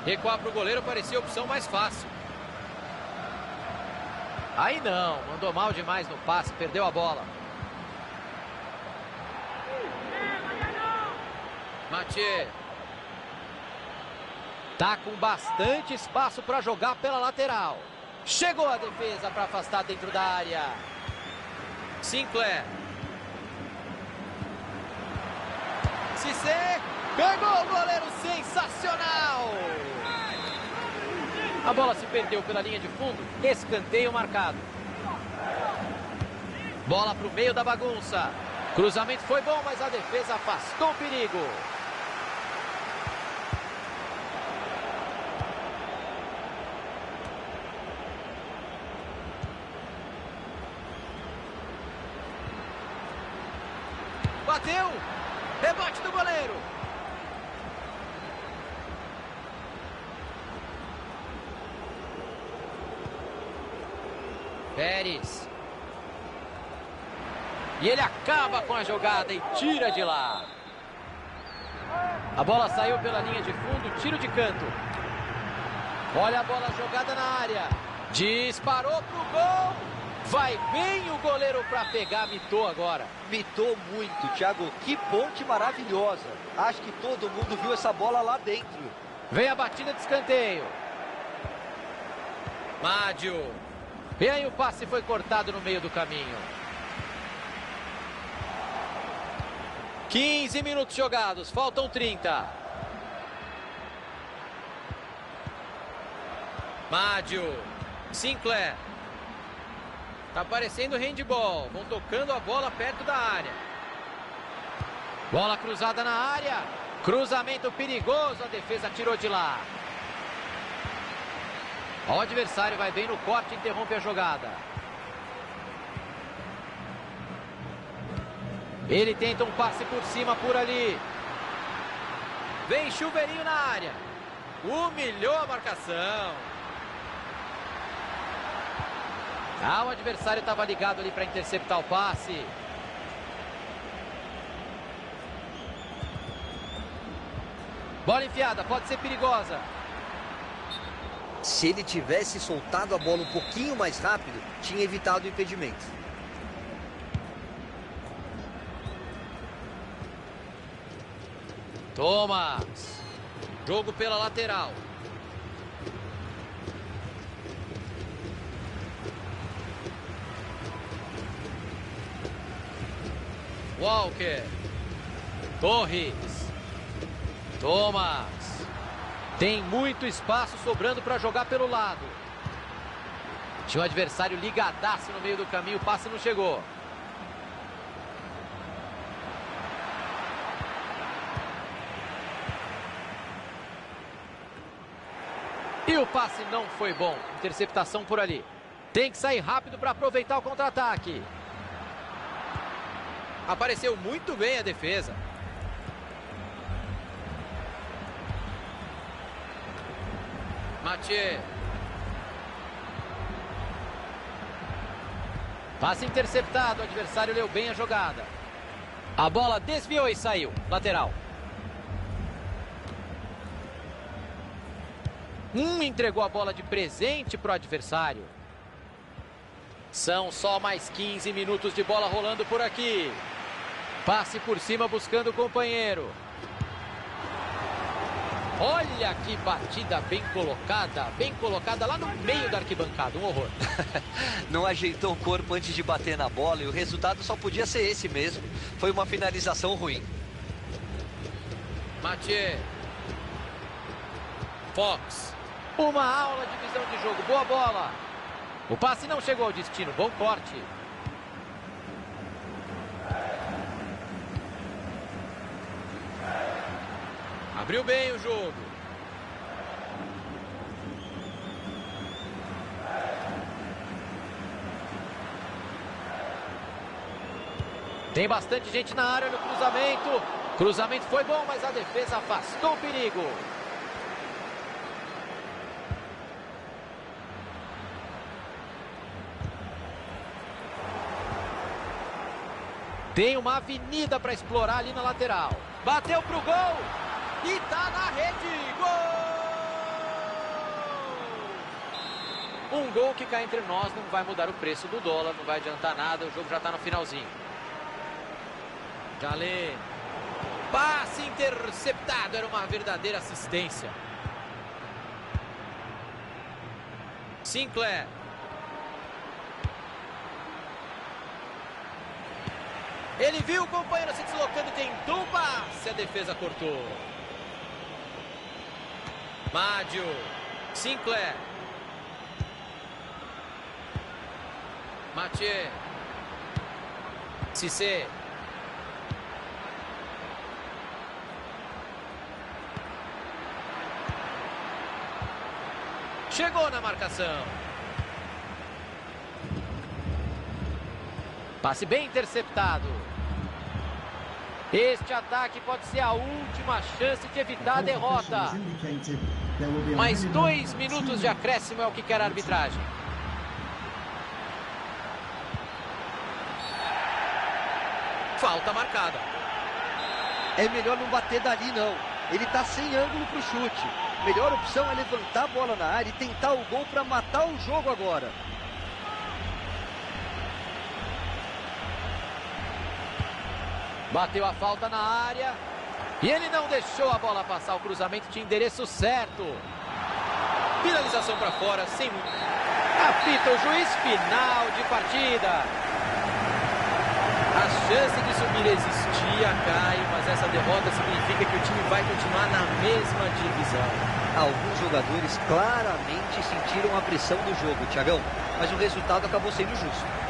Recuar para o goleiro parecia a opção mais fácil. Aí não, mandou mal demais no passe, perdeu a bola. Mathieu. Tá com bastante espaço para jogar pela lateral. Chegou a defesa para afastar dentro da área. Sinclair. Cissé. Pegou o goleiro, sensacional. A bola se perdeu pela linha de fundo. Escanteio marcado. Bola para o meio da bagunça. Cruzamento foi bom, mas a defesa afastou o perigo. Bateu. Rebote do goleiro. Pérez. E ele acaba com a jogada e tira de lá. A bola saiu pela linha de fundo, tiro de canto. Olha a bola jogada na área. Disparou pro gol. Vai bem o goleiro para pegar, mitou agora. Mitou muito, Thiago. Que ponte maravilhosa. Acho que todo mundo viu essa bola lá dentro. Vem a batida de escanteio. Mádio. E aí o passe foi cortado no meio do caminho. 15 minutos jogados, faltam 30. Mádio. Sinclair. Tá parecendo handball. Vão tocando a bola perto da área. Bola cruzada na área. Cruzamento perigoso. A defesa tirou de lá. O adversário vai bem no corte e interrompe a jogada. Ele tenta um passe por cima, por ali. Vem chuveirinho na área. Humilhou a marcação. O adversário estava ligado ali para interceptar o passe. Bola enfiada, pode ser perigosa. Se ele tivesse soltado a bola um pouquinho mais rápido, tinha evitado o impedimento. Thomas. Jogo pela lateral. Walker. Torres. Thomas. Tem muito espaço sobrando para jogar pelo lado. Tinha um adversário ligadaço no meio do caminho, o passe não chegou. E o passe não foi bom. Interceptação por ali. Tem que sair rápido para aproveitar o contra-ataque. Apareceu muito bem a defesa. Mathieu. Passe interceptado, o adversário leu bem a jogada. A bola desviou e saiu. Lateral. Entregou a bola de presente para o adversário. São só mais 15 minutos de bola rolando por aqui. Passe por cima buscando o companheiro. Olha que batida bem colocada lá no meio da arquibancada, um horror. Não ajeitou o corpo antes de bater na bola e o resultado só podia ser esse mesmo. Foi uma finalização ruim. Mathieu. Fox. Uma aula de visão de jogo, boa bola. O passe não chegou ao destino, bom corte. Abriu bem o jogo. Tem bastante gente na área no cruzamento. Cruzamento foi bom, mas a defesa afastou o perigo. Tem uma avenida para explorar ali na lateral. Bateu pro gol. E tá na rede. Gol! Um gol que cá entre nós não vai mudar o preço do dólar, não vai adiantar nada, o jogo já tá no finalzinho. Jalê. Passe interceptado, era uma verdadeira assistência. Sinclair. Ele viu o companheiro se deslocando e tentou o passe, a defesa cortou. Mádio. Sinclair. Mathieu. Cissé. Chegou na marcação. Passe bem interceptado. Este ataque pode ser a última chance de evitar a derrota. Mais 2 minutos de acréscimo é o que quer a arbitragem. Falta marcada. É melhor não bater dali, não. Ele tá sem ângulo pro chute. Melhor opção é levantar a bola na área e tentar o gol para matar o jogo agora. Bateu a falta na área. E ele não deixou a bola passar. O cruzamento tinha endereço certo. Finalização para fora, sem muito. Apita o juiz, final de partida. A chance de subir existia, Caio, mas essa derrota significa que o time vai continuar na mesma divisão. Alguns jogadores claramente sentiram a pressão do jogo, Thiagão, mas o resultado acabou sendo justo.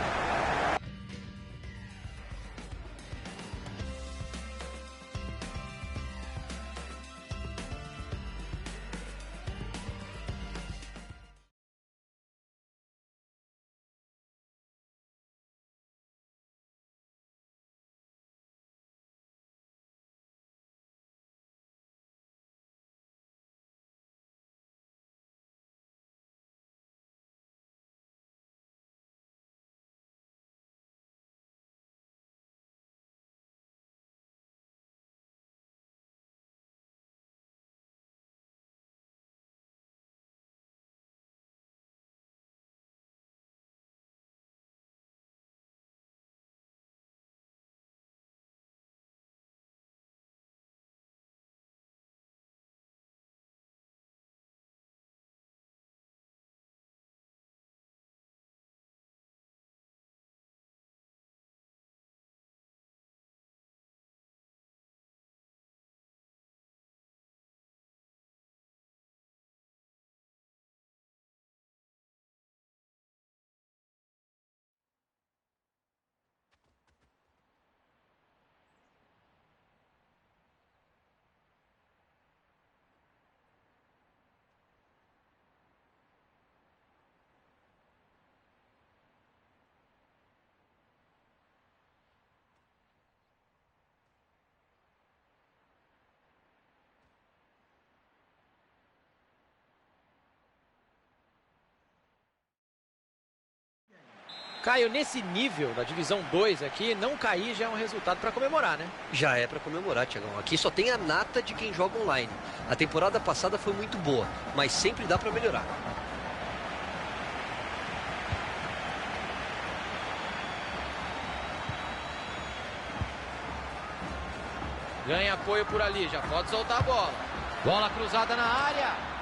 Caio, nesse nível da divisão 2 aqui, não cair já é um resultado para comemorar, né? Já é para comemorar, Tiagão. Aqui só tem a nata de quem joga online. A temporada passada foi muito boa, mas sempre dá para melhorar. Ganha apoio por ali, já pode soltar a bola. Bola cruzada na área.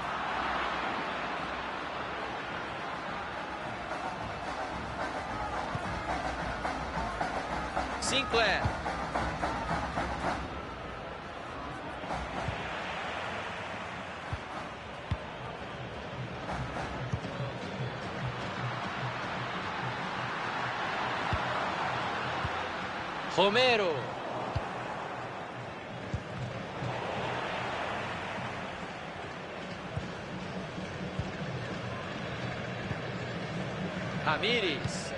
Sinclair. Romero. Ramírez.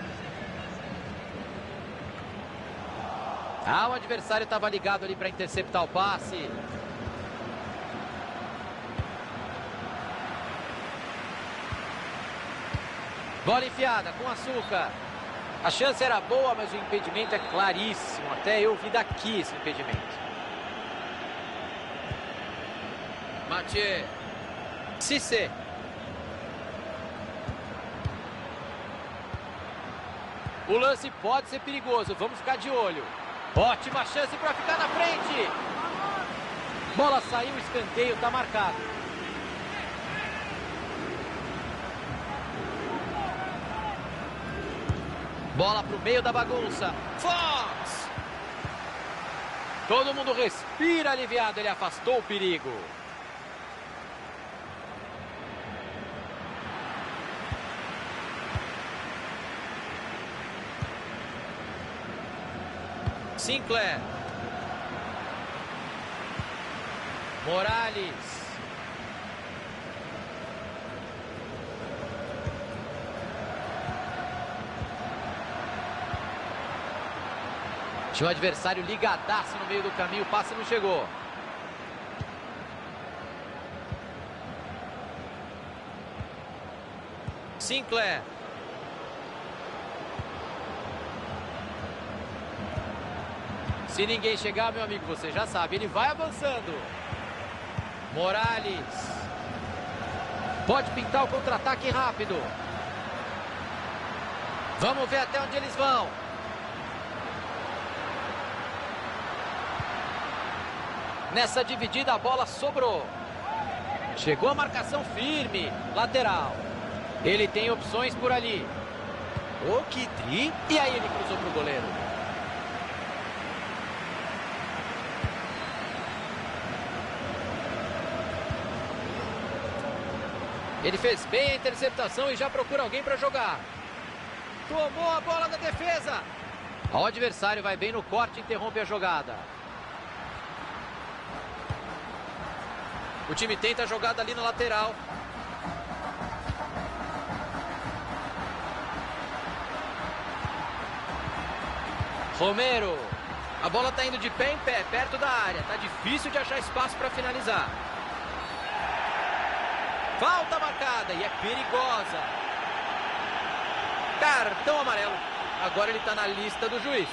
O adversário estava ligado ali para interceptar o passe. Bola enfiada com açúcar. A chance era boa, mas o impedimento é claríssimo. Até eu vi daqui esse impedimento. Mathieu. Cissé. O lance pode ser perigoso, vamos ficar de olho. Ótima chance para ficar na frente. Bola saiu, escanteio, está marcado. Bola para o meio da bagunça. Fox! Todo mundo respira aliviado, ele afastou o perigo. Sinclair. Morales. Tinha o adversário ligadaço no meio do caminho, o passe não chegou. Sinclair. Se ninguém chegar, meu amigo, você já sabe, ele vai avançando. Morales. Pode pintar o contra-ataque rápido. Vamos ver até onde eles vão. Nessa dividida a bola sobrou. Chegou a marcação firme. Lateral. Ele tem opções por ali. Oh, que tri. E aí ele cruzou para o goleiro. Ele fez bem a interceptação e já procura alguém para jogar. Tomou a bola da defesa. O adversário vai bem no corte e interrompe a jogada. O time tenta a jogada ali na lateral. Romero. A bola está indo de pé em pé, perto da área. Está difícil de achar espaço para finalizar. Falta marcada e é perigosa. Cartão amarelo. Agora ele está na lista do juiz.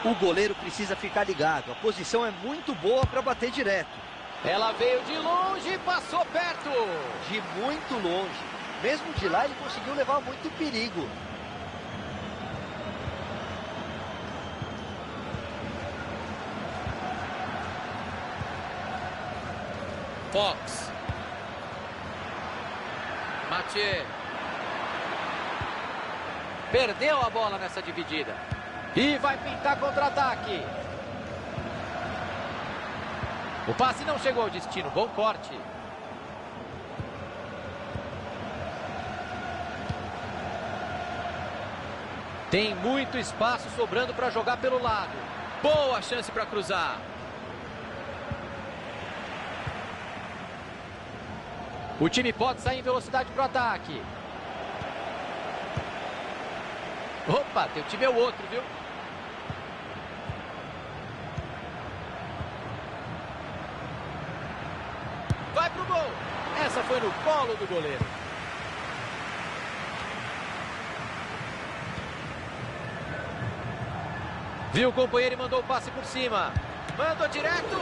O goleiro precisa ficar ligado. A posição é muito boa para bater direto. Ela veio de longe e passou perto. De muito longe. Mesmo de lá ele conseguiu levar muito perigo. Fox. Mathieu. Perdeu a bola nessa dividida. E vai pintar contra-ataque. O passe não chegou ao destino. Bom corte. Tem muito espaço sobrando para jogar pelo lado. Boa chance para cruzar. O time pode sair em velocidade para o ataque. Opa, teu time é o outro, viu? Vai pro gol. Essa foi no colo do goleiro. Viu o companheiro e mandou o passe por cima. Mandou direto.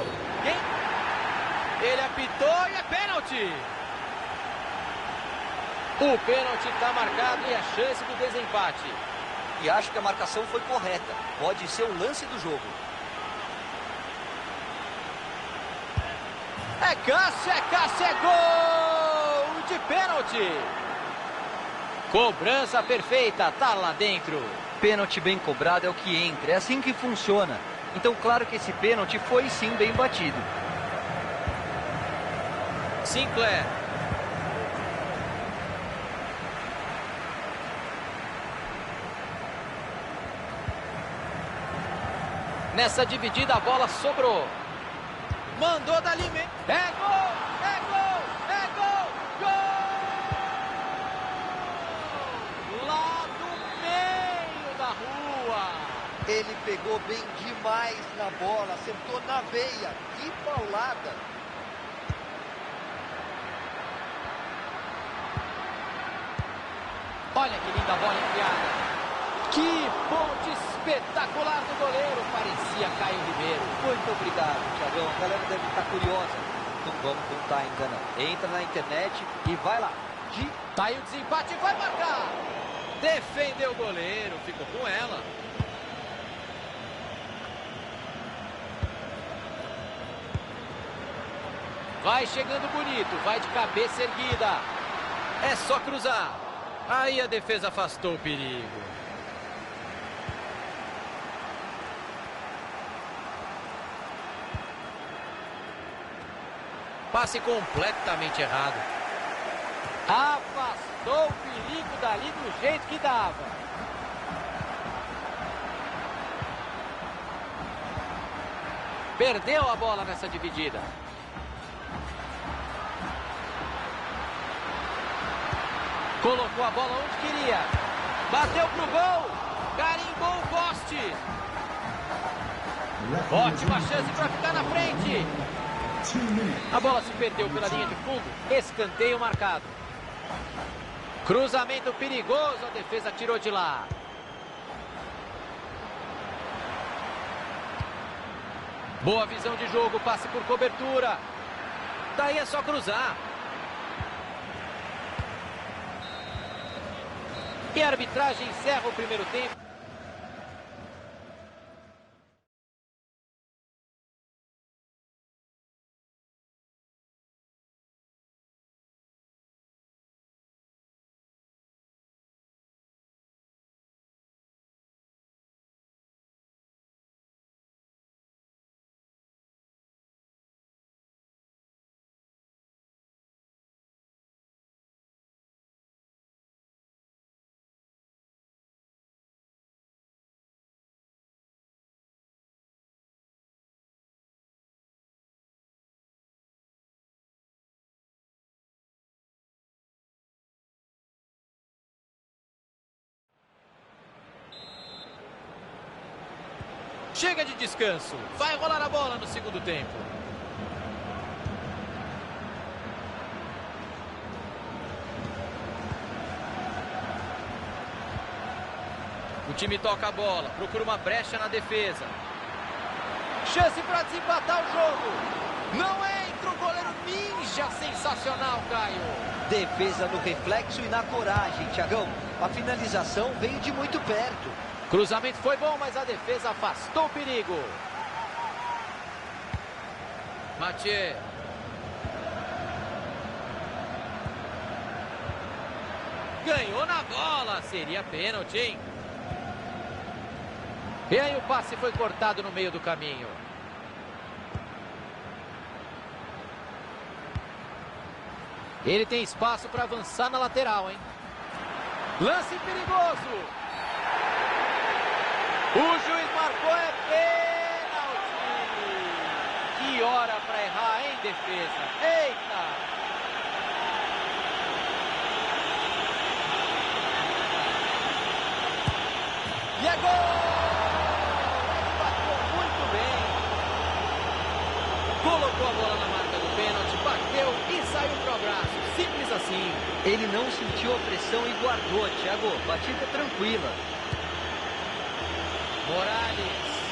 Ele apitou e é pênalti. O pênalti está marcado e a chance do desempate. E acho que a marcação foi correta. Pode ser o lance do jogo. É Cássio, é gol de pênalti. Cobrança perfeita, tá lá dentro. Pênalti bem cobrado é o que entra, é assim que funciona. Então, claro que esse pênalti foi sim bem batido. Sinclair. Nessa dividida a bola sobrou. Mandou dali mesmo. É gol! É gol! É gol! Gol! Lá do meio da rua. Ele pegou bem demais na bola, acertou na veia. Que paulada! Olha que linda bola enfiada. Que ponte espetacular do goleiro. Parecia Caio Ribeiro. Muito obrigado, Thiagão. A galera deve estar curiosa. Não vamos contar ainda não. Entra na internet e vai lá. Tá aí o desempate e vai marcar. Defendeu o goleiro, ficou com ela. Vai chegando bonito, vai de cabeça erguida. É só cruzar. Aí a defesa afastou o perigo. Passe completamente errado. Afastou o perigo dali do jeito que dava. Perdeu a bola nessa dividida. Colocou a bola onde queria. Bateu pro gol. Carimbou o poste. Ótima chance para ficar na frente. A bola se perdeu pela linha de fundo. Escanteio marcado. Cruzamento perigoso. A defesa tirou de lá. Boa visão de jogo. Passe por cobertura. Daí é só cruzar. E a arbitragem encerra o primeiro tempo. Chega de descanso. Vai rolar a bola no segundo tempo. O time toca a bola. Procura uma brecha na defesa. Chance para desempatar o jogo. Não entra o goleiro ninja. Sensacional, Caio. Defesa no reflexo e na coragem, Thiagão. A finalização veio de muito perto. Cruzamento foi bom, mas a defesa afastou o perigo. Mathieu. Ganhou na bola. Seria pênalti, hein? E aí o passe foi cortado no meio do caminho. Ele tem espaço para avançar na lateral, hein? Lance perigoso. O juiz marcou, é pênalti. Que hora para errar, hein, defesa? Eita! E é gol! Ele bateu muito bem. Colocou a bola na marca do pênalti, bateu e saiu pro abraço. Simples assim. Ele não sentiu a pressão e guardou, Thiago. Batida tranquila. Morales.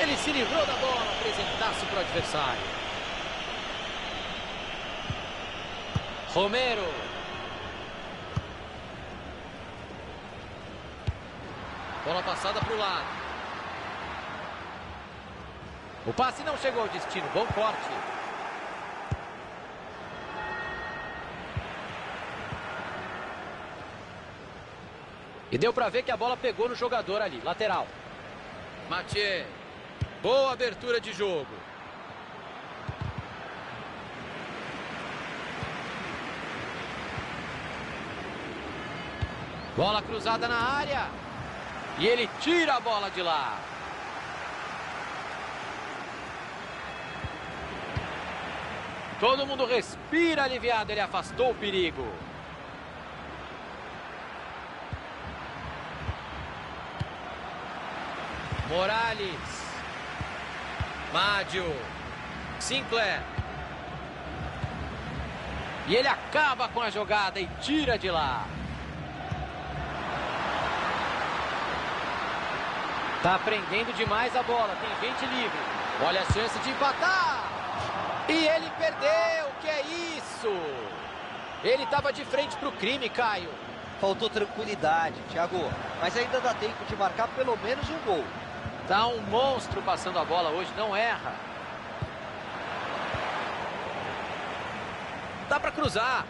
Ele se livrou da bola, apresentasse para o adversário. Romero. Bola passada para o lado. O passe não chegou ao destino, bom corte. E deu para ver que a bola pegou no jogador ali, lateral. Mathieu. Boa abertura de jogo. Bola cruzada na área. E ele tira a bola de lá. Todo mundo respira aliviado, ele afastou o perigo. Morales. Mádio. Sinclair. E ele acaba com a jogada e tira de lá. Tá prendendo demais a bola, tem gente livre. Olha a chance de empatar. E ele perdeu, que é isso? Ele estava de frente para o crime, Caio. Faltou tranquilidade, Thiago. Mas ainda dá tempo de marcar pelo menos um gol. Tá um monstro passando a bola hoje, não erra. Dá para cruzar.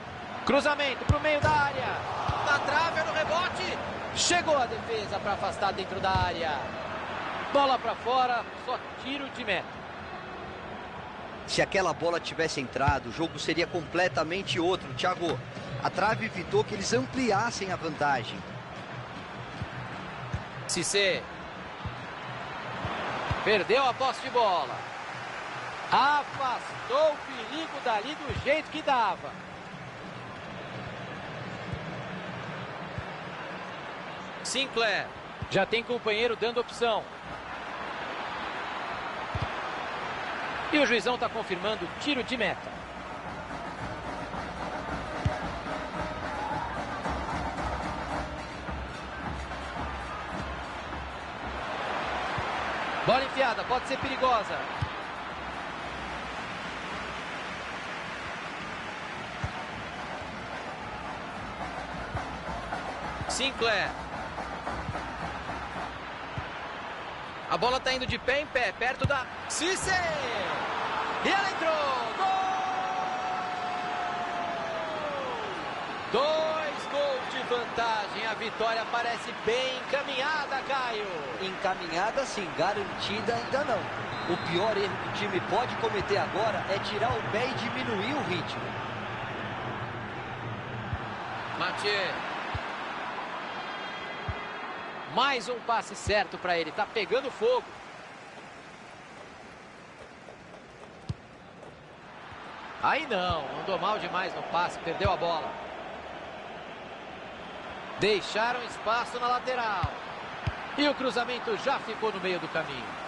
Cruzamento para o meio da área. Na trave, no rebote. Chegou a defesa para afastar dentro da área. Bola para fora, só tiro de meta. Se aquela bola tivesse entrado, o jogo seria completamente outro, Thiago. A trave evitou que eles ampliassem a vantagem. Cissé. Perdeu a posse de bola. Afastou o perigo dali do jeito que dava. Sinclair. Já tem companheiro dando opção. E o juizão está confirmando tiro de meta. Bola enfiada, pode ser perigosa. Sinclair. A bola está indo de pé em pé, perto da Cissé. E ela entrou. Gol! 2 gols de vantagem. A vitória parece bem encaminhada, Caio. Encaminhada sim, garantida ainda não. O pior erro que o time pode cometer agora é tirar o pé e diminuir o ritmo. Mathieu. Mais um passe certo para ele. Tá pegando fogo. Aí não, andou mal demais no passe, perdeu a bola. Deixaram espaço na lateral. E o cruzamento já ficou no meio do caminho.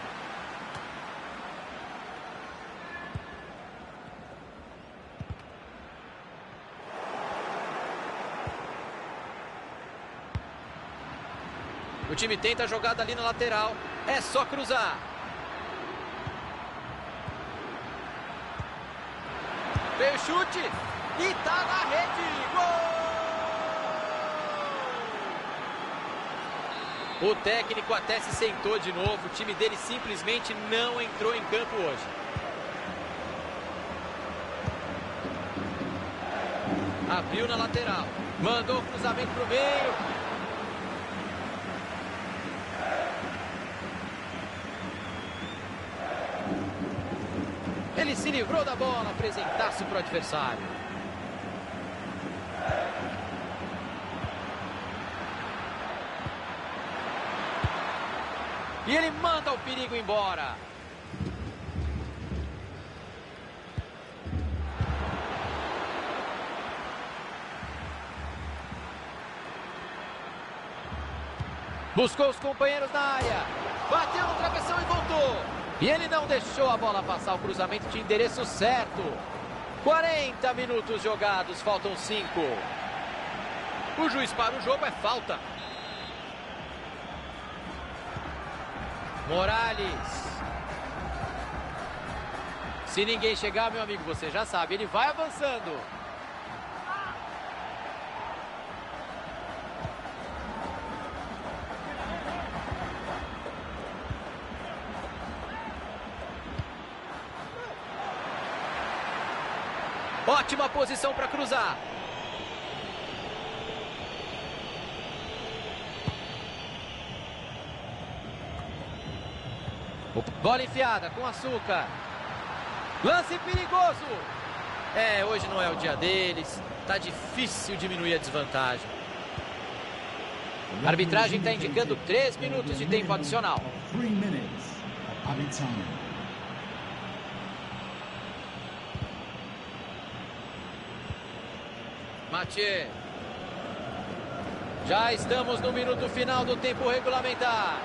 O time tenta a jogada ali na lateral. É só cruzar. Veio o chute. E tá na rede. Gol! O técnico até se sentou de novo. O time dele simplesmente não entrou em campo hoje. Abriu na lateral. Mandou o cruzamento pro meio. Ele se livrou da bola, apresentasse para o adversário. E ele manda o perigo embora. Buscou os companheiros na área. Bateu no travessão e voltou. E ele não deixou a bola passar, o cruzamento de endereço certo. 40 minutos jogados, faltam 5. O juiz para o jogo, é falta. Morales. Se ninguém chegar, meu amigo, você já sabe, ele vai avançando. Ótima posição para cruzar. Bola enfiada com açúcar. Lance perigoso. Hoje não é o dia deles. Tá difícil diminuir a desvantagem. A arbitragem está indicando 3 minutos de tempo adicional. 3 minutes of added time. Mathieu. Já estamos no minuto final do tempo regulamentar.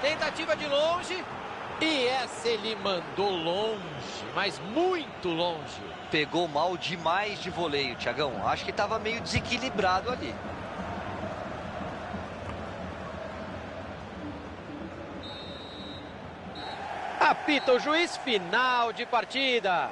Tentativa de longe. E essa ele mandou longe, mas muito longe. Pegou mal demais de voleio, Thiagão. Acho que estava meio desequilibrado ali. Apita o juiz, final de partida.